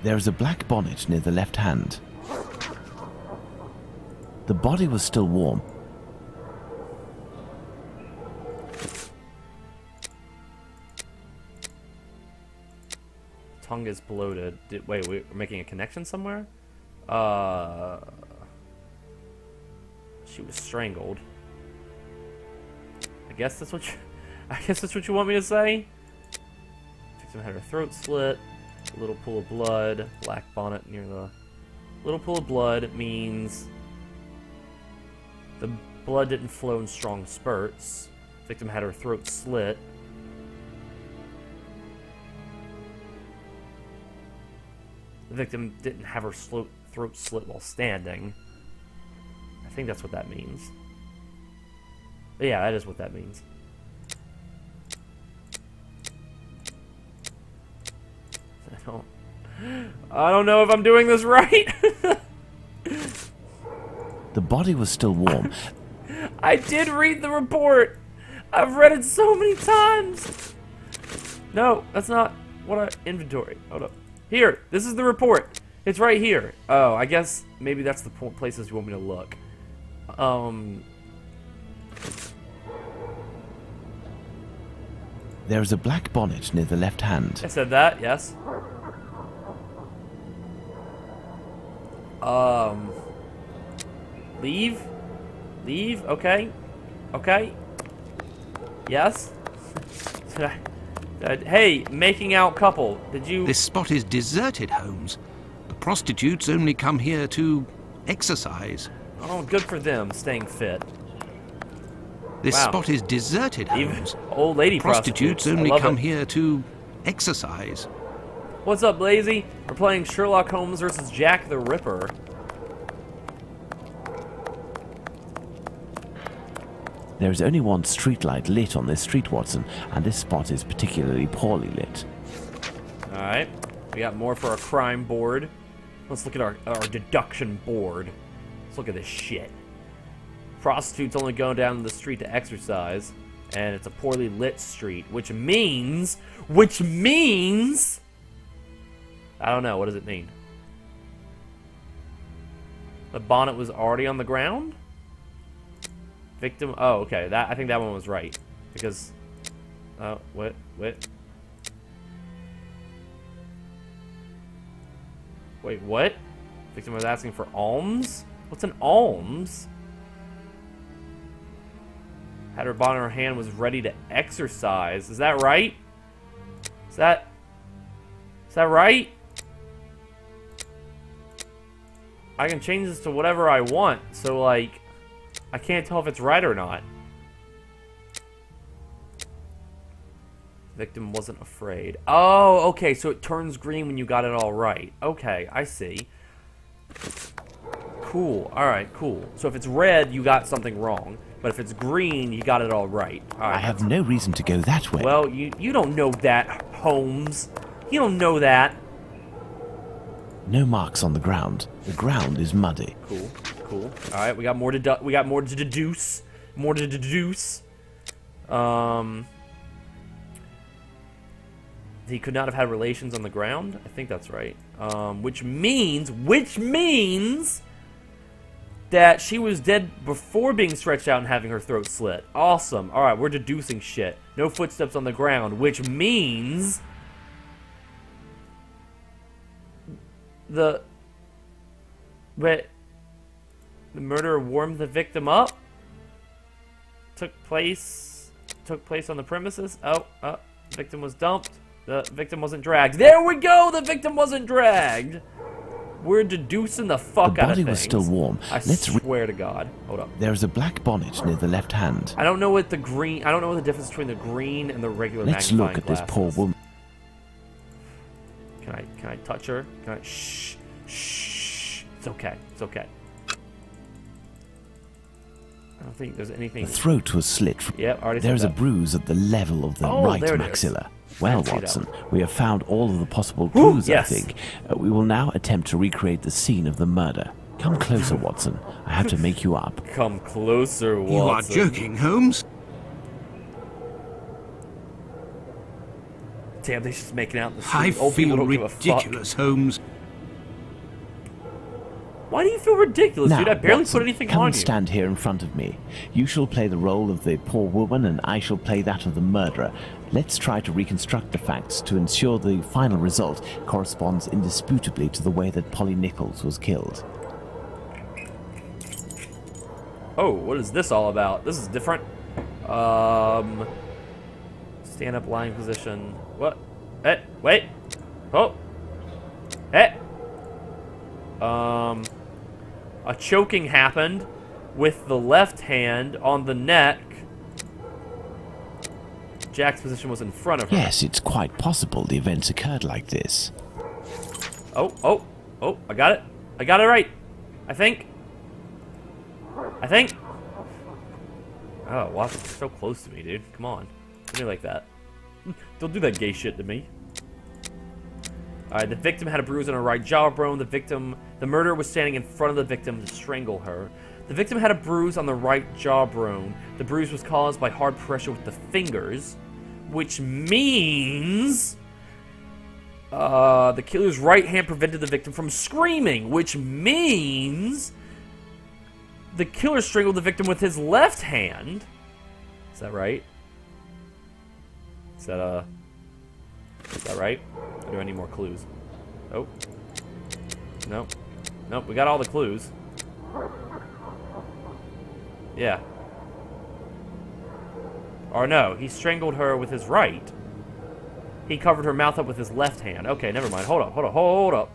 There is a black bonnet near the left hand. The body was still warm. Tongue is bloated. Wait, we're making a connection somewhere? She was strangled. I guess that's what you want me to say? Victim had her throat slit. A little pool of blood. Black bonnet near the... Little pool of blood means... The blood didn't flow in strong spurts. Victim had her throat slit. The victim didn't have her throat slit while standing. I think that's what that means. But yeah, that is what that means. I don't know if I'm doing this right. The body was still warm. I did read the report. I've read it so many times. No, that's not what I... Inventory. Hold up. Here, this is the report. It's right here. Oh, I guess maybe that's the places you want me to look. There is a black bonnet near the left hand. I said that, yes. Leave? Leave? Okay. Okay. Yes? Hey, making out couple. Did you... This spot is deserted, Holmes. The prostitutes only come here to exercise. Oh, good for them, staying fit. This Wow. spot is deserted, Holmes. Old lady Prostitutes I only love come it. here to exercise. What's up, Lazy? We're playing Sherlock Holmes versus Jack the Ripper. There is only one streetlight lit on this street, Watson, and this spot is particularly poorly lit. Alright. We got more for our crime board. Let's look at our deduction board. Let's look at this shit. Prostitutes only go down the street to exercise, and it's a poorly lit street, which means... I don't know, what does it mean? The bonnet was already on the ground? Victim... Oh, okay, I think that one was right. Because... Oh, what? Wait, what? Victim was asking for alms? What's an alms? Had her bonnet in her hand, was ready to exercise. Is that right? Is that right? I can change this to whatever I want, so like, I can't tell if it's right or not. Victim wasn't afraid. Oh, okay, so it turns green when you got it all right. Okay, I see. Cool, alright, cool. So if it's red, you got something wrong. But if it's green, you got it all right. All right. I have no reason to go that way. Well, you don't know that, Holmes. You don't know that. No marks on the ground. The ground is muddy. Cool, cool. All right, we got more to deduce. More to deduce. He could not have had relations on the ground. I think that's right. Which means that she was dead before being stretched out and having her throat slit. Awesome. All right, we're deducing shit. No footsteps on the ground, which means the murderer warmed the victim up. Took place on the premises. Oh, victim was dumped. The victim wasn't dragged. There we go. The victim wasn't dragged. We're deducing the fuck out of things. The body was still warm. I swear to God. Hold up. There is a black bonnet near the left hand. I don't know what the difference between the green and the regular Let's magnifying look at this glasses. poor woman. Can I touch her? Can I? Shh. Shh. It's okay. It's okay. I don't think there's anything. The throat was slit. Yep, already There is said a that. bruise at the level of the there right it is. maxilla. Well, I see that. Watson, we have found all of the possible clues, yes. I think. We will now attempt to recreate the scene of the murder. Come closer, Watson. I have to make you up. Come closer, Watson. You are joking, Holmes? Damn, they're just making out in the I street. Old people feel don't give a fuck. ridiculous, Holmes. Why do you feel ridiculous, Now, dude? I barely Watson, put anything come on and you. stand here in front of me. You shall play the role of the poor woman, and I shall play that of the murderer. Let's try to reconstruct the facts to ensure the final result corresponds indisputably to the way that Polly Nichols was killed. Oh, what is this all about? This is different. Stand up, lying position. What? Hey, wait. Oh. Hey. A choking happened with the left hand on the neck. Jack's position was in front of her. Yes, it's quite possible the events occurred like this. Oh, I got it. I got it right. I think. Oh, Watson's so close to me, dude. Come on. Do me like that. Don't do that gay shit to me. Alright, the victim had a bruise on her right jawbone. The murderer was standing in front of the victim to strangle her. The victim had a bruise on the right jawbone. The bruise was caused by hard pressure with the fingers, which means the killer's right hand prevented the victim from screaming, which means the killer strangled the victim with his left hand. Is that right? Is that right? Or do I need more clues? Oh. Nope. Nope, we got all the clues. Yeah. Or no, he strangled her with his right. He covered her mouth up with his left hand. Okay, never mind. Hold up.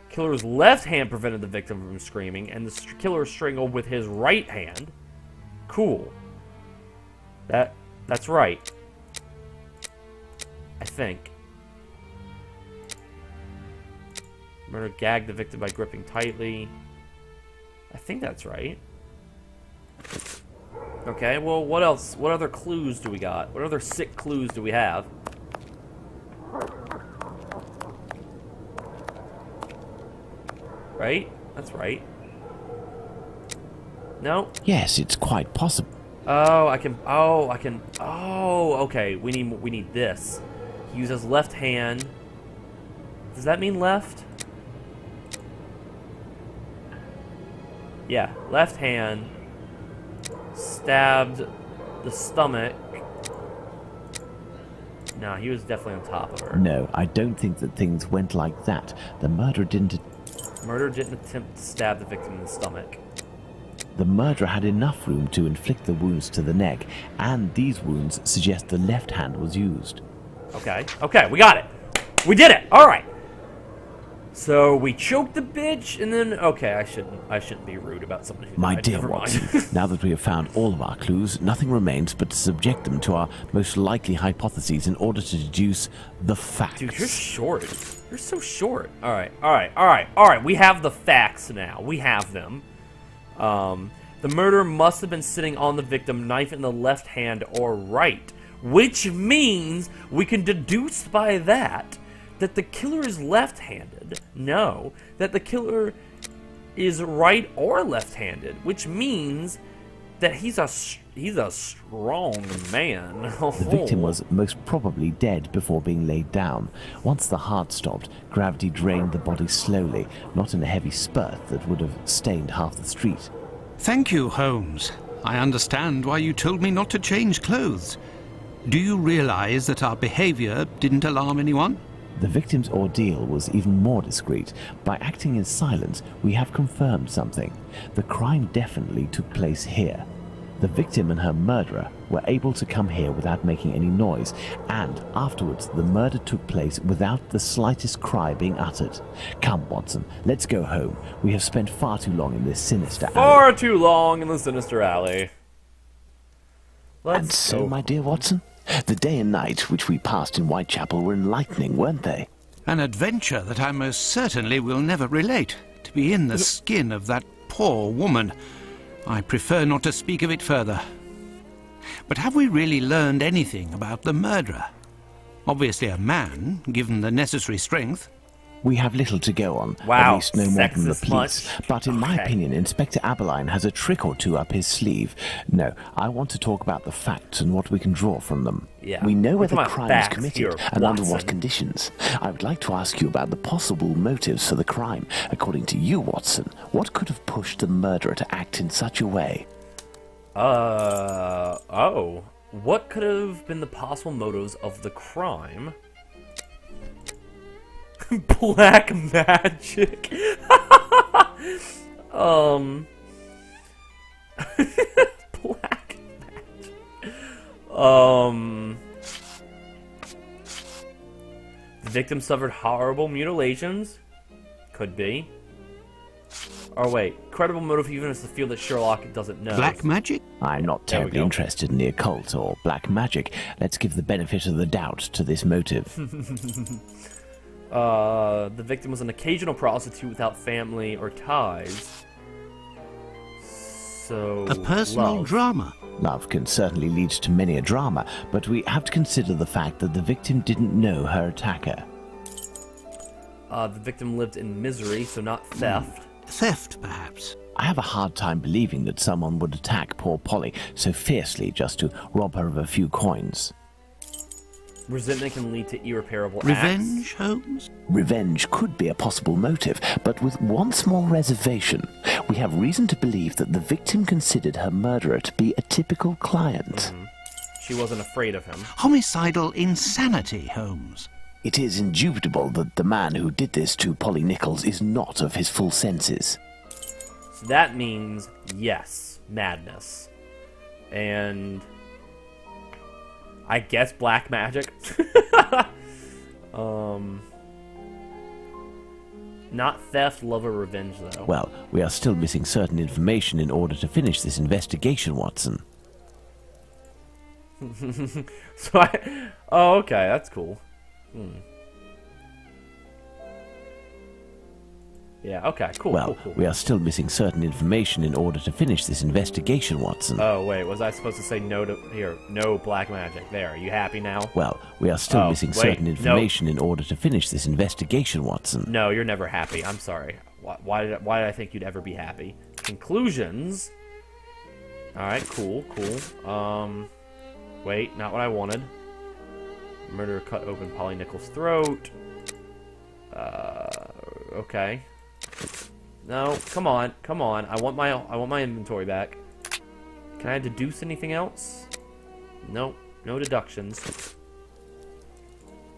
Killer's left hand prevented the victim from screaming, and the killer strangled with his right hand. Cool. That's right. I think. Murder gagged the victim by gripping tightly. I think that's right. Okay, well, what else? What other clues do we got? What other sick clues do we have? Right? That's right. No? Yes, it's quite possible. Oh, okay. We need this. He used his left hand. Does that mean left? Yeah, left hand stabbed the stomach. No, he was definitely on top of her. No, I don't think that things went like that. The murderer didn't attempt to stab the victim in the stomach. The murderer had enough room to inflict the wounds to the neck, and these wounds suggest the left hand was used. Okay, we got it. We did it. All right. So we choked the bitch, and then I shouldn't be rude about somebody who My died. dear Never mind. Watson, now that we have found all of our clues, nothing remains but to subject them to our most likely hypotheses in order to deduce the facts. Dude, you're short. You're so short. All right. We have the facts now. We have them. The murderer must have been sitting on the victim, knife in the left hand or right, which means we can deduce by that that the killer is left-handed. No, that the killer is right or left-handed, which means that he's a strong man. The victim was most probably dead before being laid down. Once the heart stopped, gravity drained the body slowly, not in a heavy spurt that would have stained half the street. Thank you, Holmes. I understand why you told me not to change clothes. Do you realize that our behavior didn't alarm anyone? The victim's ordeal was even more discreet. By acting in silence, we have confirmed something. The crime definitely took place here. The victim and her murderer were able to come here without making any noise, and afterwards the murder took place without the slightest cry being uttered. Come, Watson, let's go home. We have spent far too long in this sinister alley. Far too long in the sinister alley. And so, my dear Watson, the day and night which we passed in Whitechapel were enlightening, weren't they? An adventure that I most certainly will never relate. To be in the skin of that poor woman. I prefer not to speak of it further. But have we really learned anything about the murderer? Obviously a man, given the necessary strength. We have little to go on, wow, at least no more than the sexist police. much? But in my Okay. opinion, Inspector Aberline has a trick or two up his sleeve. No, I want to talk about the facts and what we can draw from them. Yeah, We know we're where the talking about crime was facts committed here, and under what Watson. conditions. I would like to ask you about the possible motives for the crime. According to you, Watson, what could have pushed the murderer to act in such a way? Oh. What could have been the possible motives of the crime? Black magic. Black magic. The victim suffered horrible mutilations. Could be. Or wait, credible motive even if it's the field that Sherlock doesn't know. Black magic? I'm not There we terribly go. interested in the occult or black magic. Let's give the benefit of the doubt to this motive. The victim was an occasional prostitute without family or ties. So... A personal love. drama. Love can certainly lead to many a drama, but we have to consider the fact that the victim didn't know her attacker. The victim lived in misery, so not theft. Theft, perhaps. I have a hard time believing that someone would attack poor Polly so fiercely just to rob her of a few coins. Resentment can lead to irreparable Revenge, Holmes? Revenge could be a possible motive, but with one small reservation. We have reason to believe that the victim considered her murderer to be a typical client. She wasn't afraid of him. Homicidal insanity, Holmes. It is indubitable that the man who did this to Polly Nichols is not of his full senses. So that means, yes, madness. And... I guess black magic. Not theft, love, or revenge, though. Well, we are still missing certain information in order to finish this investigation, Watson. So oh, okay, that's cool. Yeah, okay, cool, Well, cool. we are still missing certain information in order to finish this investigation, Watson. Oh, wait, was I supposed to say no to... Here, no black magic. There, are you happy now? Well, we are still missing wait, certain information in order to finish this investigation, Watson. No, you're never happy. I'm sorry. Why did I think you'd ever be happy? Conclusions. Alright, cool. Wait, not what I wanted. Murderer cut open Polly Nichols' throat. Okay. No, come on. I want my inventory back. Can I deduce anything else? Nope, no deductions.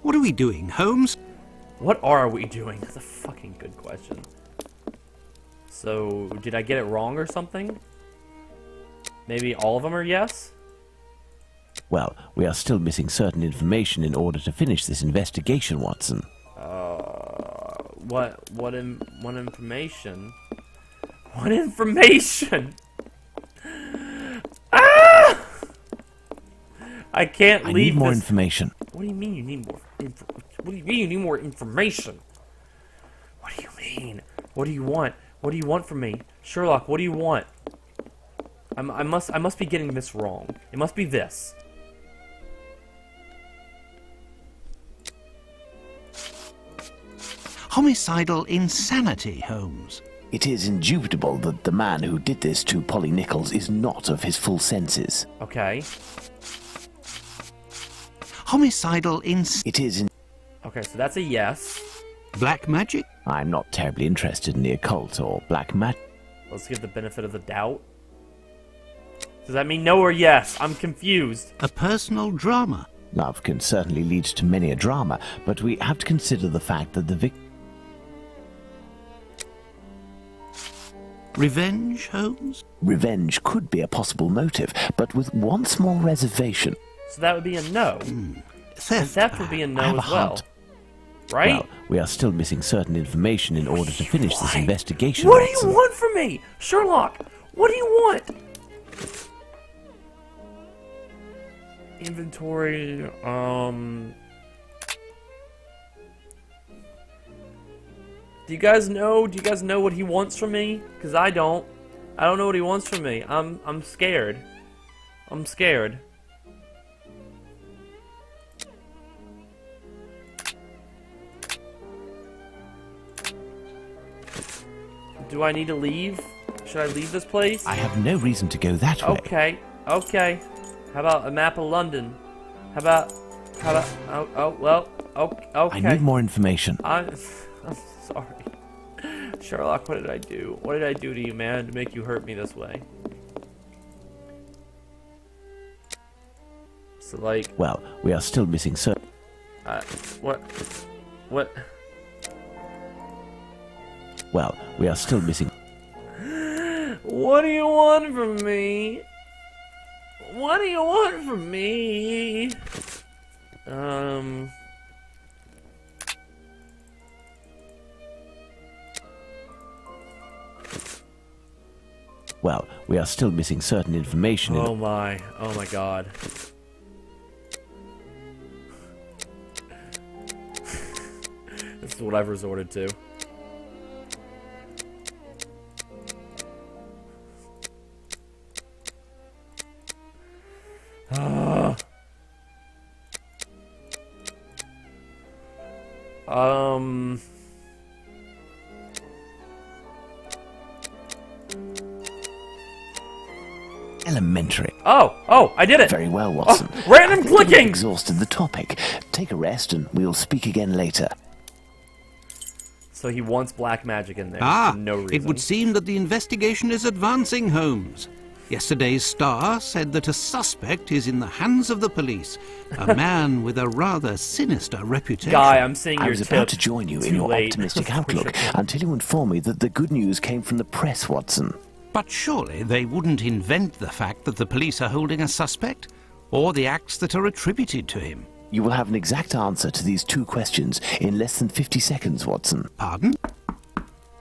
What are we doing, Holmes? What are we doing? That's a fucking good question. So, did I get it wrong or something? Maybe all of them are yes? Well, we are still missing certain information in order to finish this investigation, Watson. What information? What information? Ah! I can't I leave need more this. information. What do you mean you need more? What do you mean you need more information? What do you mean? What do you want? What do you want from me, Sherlock? What do you want? I must be getting this wrong. It must be this. homicidal insanity, Holmes. It is indubitable that the man who did this to Polly Nichols is not of his full senses. Okay. Homicidal It is in... Okay, so that's a yes. black magic? I'm not terribly interested in the occult or black magic. Let's give the benefit of the doubt. Does that mean no or yes? I'm confused. A personal drama? Love can certainly lead to many a drama, but we have to consider the fact that the victim... Revenge, Holmes? Revenge could be a possible motive, but with one small reservation. So that would be a no. Theft? Theft would be a no have a as well. hunt. Right? Well, we are still missing certain information in order to finish this investigation. What do Watson. you want from me? Sherlock, what do you want? Inventory, Do you guys know what he wants from me? Because I don't. I don't know what he wants from me. I'm scared. I'm scared. Do I need to leave? Should I leave this place? I have no reason to go that way. Okay, okay. How about a map of London? How about, okay. I need more information. I'm sorry. Sherlock, what did I do? What did I do to you, man, to make you hurt me this way? So, like... Well, we are still missing certain... What? Well, we are still missing... What do you want from me? What do you want from me? Well, we are still missing certain information in... Oh my god. This is what I've resorted to. Elementary. Oh, I did it! Very well, Watson. Random I think clicking! we've exhausted the topic. Take a rest and we'll speak again later. So he wants black magic in there Ah, for no reason. it would seem that the investigation is advancing, Holmes. Yesterday's Star said that a suspect is in the hands of the police, a man with a rather sinister reputation. Guy, I'm seeing I your was tip. about to join you in Too your late. optimistic outlook until you informed me that the good news came from the press, Watson. But surely they wouldn't invent the fact that the police are holding a suspect, or the acts that are attributed to him. You will have an exact answer to these two questions in less than 50 seconds, Watson. Pardon?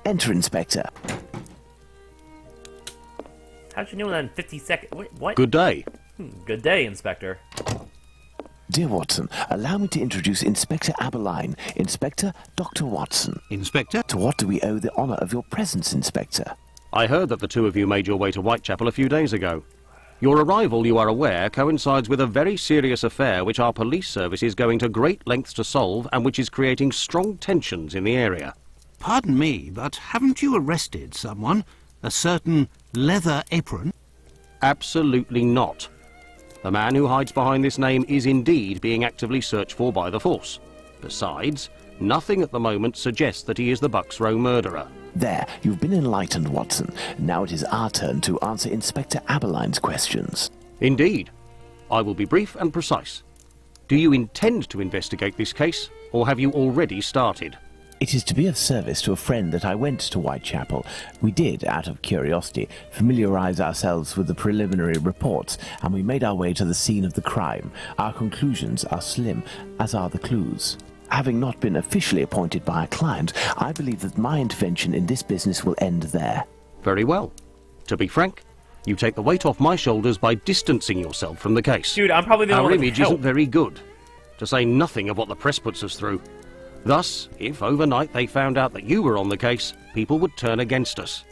Enter, Inspector. How'd you know that in 50 seconds? Wait, what? Good day. Good day, Inspector. Dear Watson, allow me to introduce Inspector Aberline, Inspector Dr. Watson. Inspector? To what do we owe the honour of your presence, Inspector? I heard that the two of you made your way to Whitechapel a few days ago. Your arrival, you are aware, coincides with a very serious affair which our police service is going to great lengths to solve and which is creating strong tensions in the area. Pardon me, but haven't you arrested someone? A certain Leather Apron? Absolutely not. The man who hides behind this name is indeed being actively searched for by the force. Besides, nothing at the moment suggests that he is the Bucks Row murderer. There, you've been enlightened, Watson. Now it is our turn to answer Inspector Aberline's questions. Indeed. I will be brief and precise. Do you intend to investigate this case, or have you already started? It is to be of service to a friend that I went to Whitechapel. We did, out of curiosity, familiarize ourselves with the preliminary reports, and we made our way to the scene of the crime. Our conclusions are slim, as are the clues. Having not been officially appointed by a client, I believe that my intervention in this business will end there. Very well. To be frank, you take the weight off my shoulders by distancing yourself from the case. Dude, I'm probably the Our only one image that can isn't very good, to say nothing of what the press puts us through. Thus, if overnight they found out that you were on the case, people would turn against us.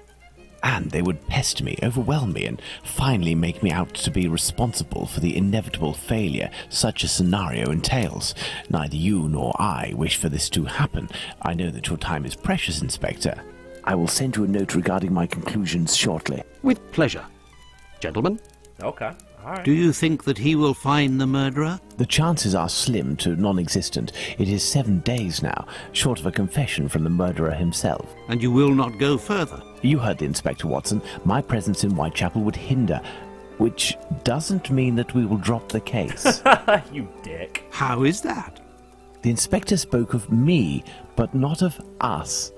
And they would pester me, overwhelm me, and finally make me out to be responsible for the inevitable failure such a scenario entails. Neither you nor I wish for this to happen. I know that your time is precious, Inspector. I will send you a note regarding my conclusions shortly. With pleasure. Gentlemen? Okay. All right. Do you think that he will find the murderer? The chances are slim to non-existent. It is 7 days now, short of a confession from the murderer himself. And you will not go further? You heard the Inspector, Watson. My presence in Whitechapel would hinder, which doesn't mean that we will drop the case. You dick. How is that? The Inspector spoke of me, but not of us.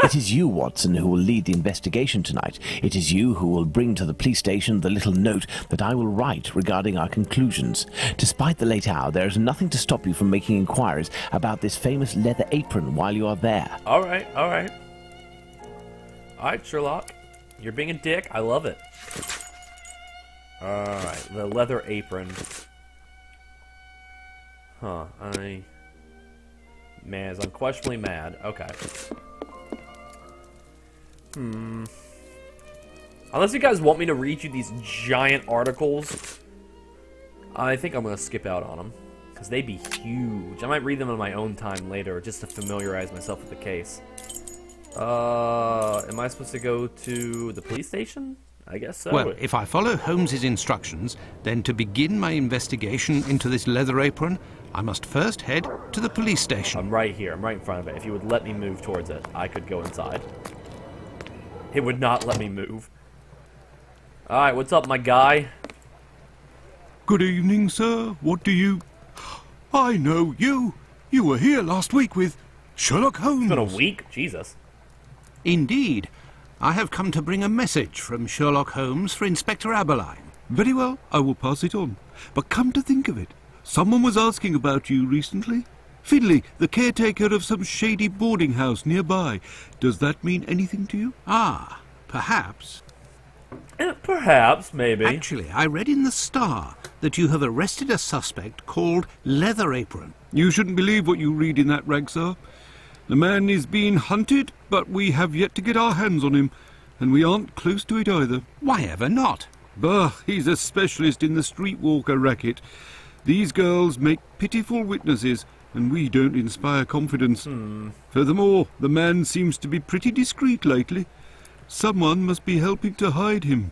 It is you, Watson, who will lead the investigation tonight. It is you who will bring to the police station the little note that I will write regarding our conclusions. Despite the late hour, there is nothing to stop you from making inquiries about this famous leather apron while you are there. All right, all right. All right, Sherlock. You're being a dick. I love it. All right, the leather apron. Huh, Man is unquestionably mad. Okay. Unless you guys want me to read you these giant articles, I think I'm going to skip out on them. Because they'd be huge. I might read them on my own time later, just to familiarize myself with the case. Am I supposed to go to the police station? I guess so. Well, if I follow Holmes's instructions, then to begin my investigation into this leather apron, I must first head to the police station. I'm right here. I'm right in front of it. If you would let me move towards it, I could go inside. It would not let me move. Alright, what's up, my guy? Good evening, sir. What do you... I know you. You were here last week with Sherlock Holmes. It's been a week? Jesus. Indeed. I have come to bring a message from Sherlock Holmes for Inspector Aberline. Very well, I will pass it on. But come to think of it, someone was asking about you recently. Finley, the caretaker of some shady boarding house nearby. Does that mean anything to you? Ah, perhaps. Perhaps, maybe. Actually, I read in the Star that you have arrested a suspect called Leather Apron. You shouldn't believe what you read in that rag, sir. The man is being hunted, but we have yet to get our hands on him, and we aren't close to it either. Why ever not? Bah, he's a specialist in the streetwalker racket. These girls make pitiful witnesses, and we don't inspire confidence. Furthermore, the man seems to be pretty discreet lately. Someone must be helping to hide him.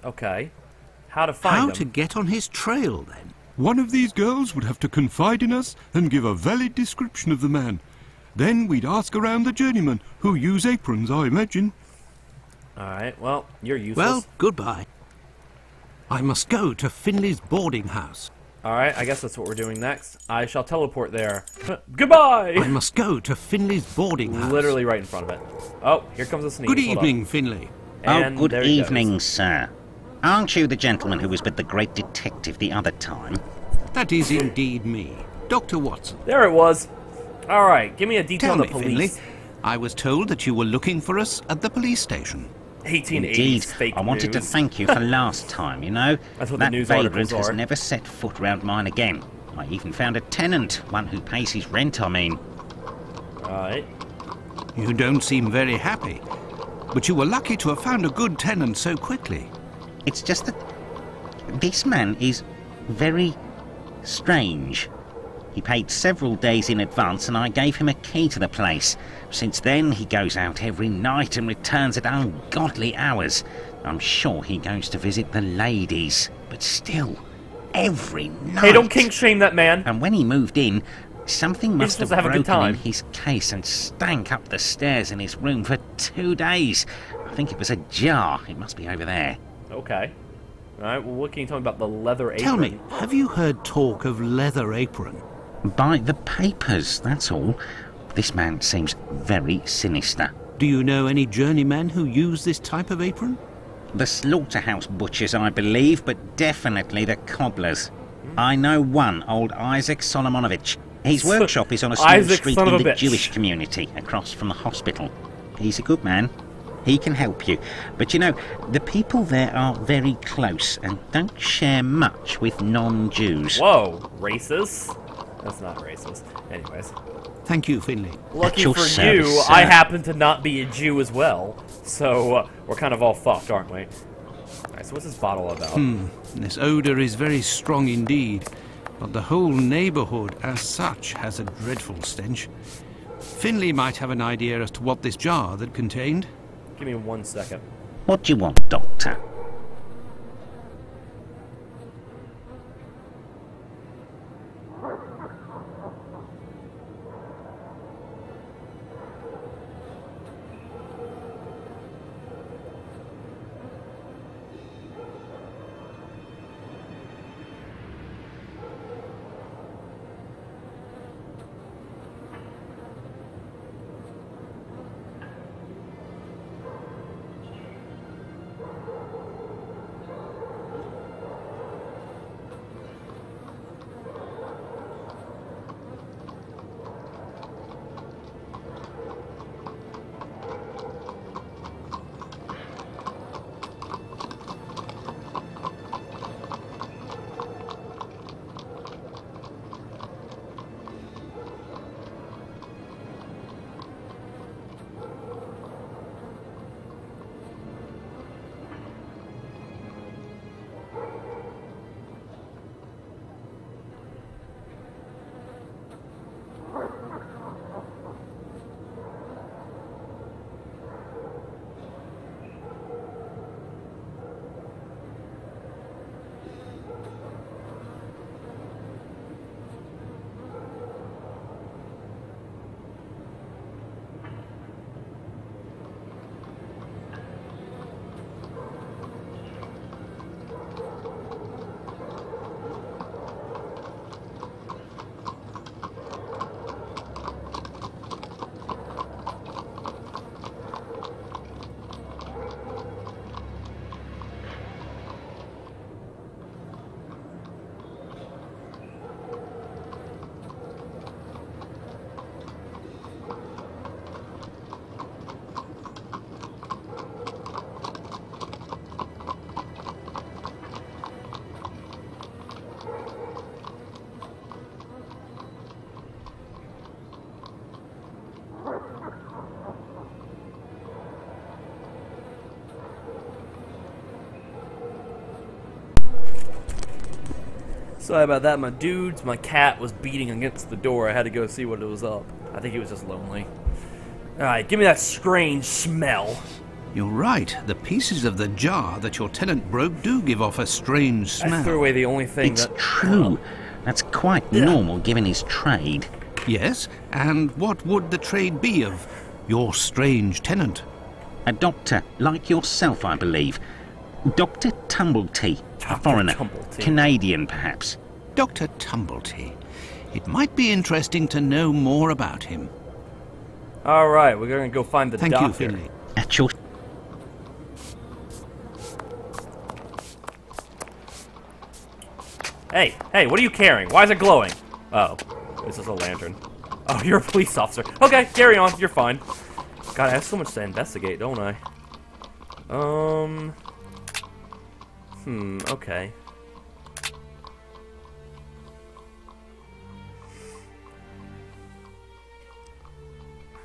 Okay. How to find him? How to get on his trail, then? One of these girls would have to confide in us and give a valid description of the man. Then we'd ask around the journeymen, who use aprons, I imagine. Alright, well, you're useless. Well, goodbye. I must go to Finley's boarding house. Alright, I guess that's what we're doing next. I shall teleport there. Goodbye! I must go to Finley's boarding house. Literally right in front of it. Oh, here comes a sneeze. Good evening, Finley. And oh, good there he evening, goes. sir. Aren't you the gentleman who was with the great detective the other time? That is indeed me, Dr. Watson. There it was. Alright, give me a detail Tell on me, the Finley, police. I was told that you were looking for us at the police station. 1880s Indeed, fake I wanted to news. thank you for last time, you know. That's what the that news vagrant articles has are. never set foot round mine again. I even found a tenant, one who pays his rent, I mean. Alright. You don't seem very happy, but you were lucky to have found a good tenant so quickly. It's just that this man is very strange. He paid several days in advance and I gave him a key to the place. Since then, he goes out every night and returns at ungodly hours. I'm sure he goes to visit the ladies, but still, every night. Hey, don't kink shame that man. And when he moved in, something must have supposed to have a good broken in time. his case and stank up the stairs in his room for 2 days. I think it was a jar. It must be over there. Okay. Alright, well, what can you tell me about the leather apron? Tell me, have you heard talk of Leather Apron? By the papers, that's all. This man seems very sinister. Do you know any journeymen who use this type of apron? The slaughterhouse butchers, I believe, but definitely the cobblers. I know one, old Isaac Solomonovich. His workshop is on a small Isaac, street son in of a the bitch. Jewish community, across from the hospital. He's a good man. He can help you. But you know, the people there are very close and don't share much with non-Jews. Whoa, racist? That's not racist. Anyways. Thank you, Finley. Lucky your for service, you, sir. I happen to not be a Jew as well. So, we're kind of all fucked, aren't we? Alright, so what's this bottle about? This odour is very strong indeed, but the whole neighbourhood as such has a dreadful stench. Finley might have an idea as to what this jar that contained. Give me 1 second. What do you want, Doctor? Sorry about that, my dudes. My cat was beating against the door. I had to go see what it was up. I think he was just lonely. Alright, give me that strange smell. You're right. The pieces of the jar that your tenant broke do give off a strange smell. I threw away the only thing It's that... true. That's quite normal given his trade. Yes, and what would the trade be of your strange tenant? A doctor, like yourself, I believe. Dr. Tumblety, a Dr. foreigner. Tumblety. Canadian, perhaps. Dr. Tumblety. It might be interesting to know more about him. Alright, we're gonna go find the Thank doctor. you, Finley. At your... Hey, what are you carrying? Why is it glowing? Oh, this is a lantern. Oh, you're a police officer. Okay, carry on. You're fine. God, I have so much to investigate, don't I? Okay.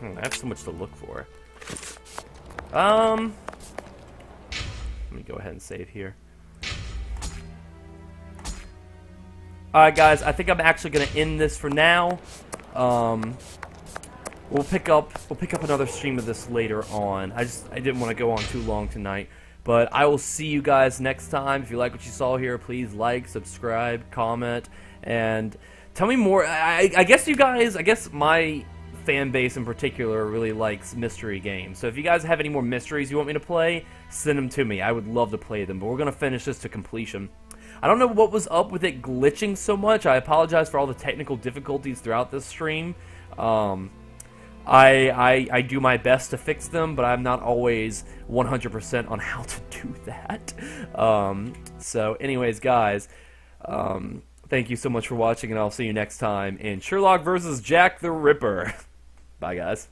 I have so much to look for. Let me go ahead and save here. Alright guys, I think I'm actually gonna end this for now. We'll pick up another stream of this later on. I didn't want to go on too long tonight. But I will see you guys next time. If you like what you saw here, please like, subscribe, comment, and tell me more. I guess you guys, my fan base in particular really likes mystery games. So if you guys have any more mysteries you want me to play, send them to me. I would love to play them. But we're going to finish this to completion. I don't know what was up with it glitching so much. I apologize for all the technical difficulties throughout this stream. I do my best to fix them, but I'm not always 100% on how to do that. So anyways, guys, thank you so much for watching, and I'll see you next time in Sherlock vs. Jack the Ripper. Bye, guys.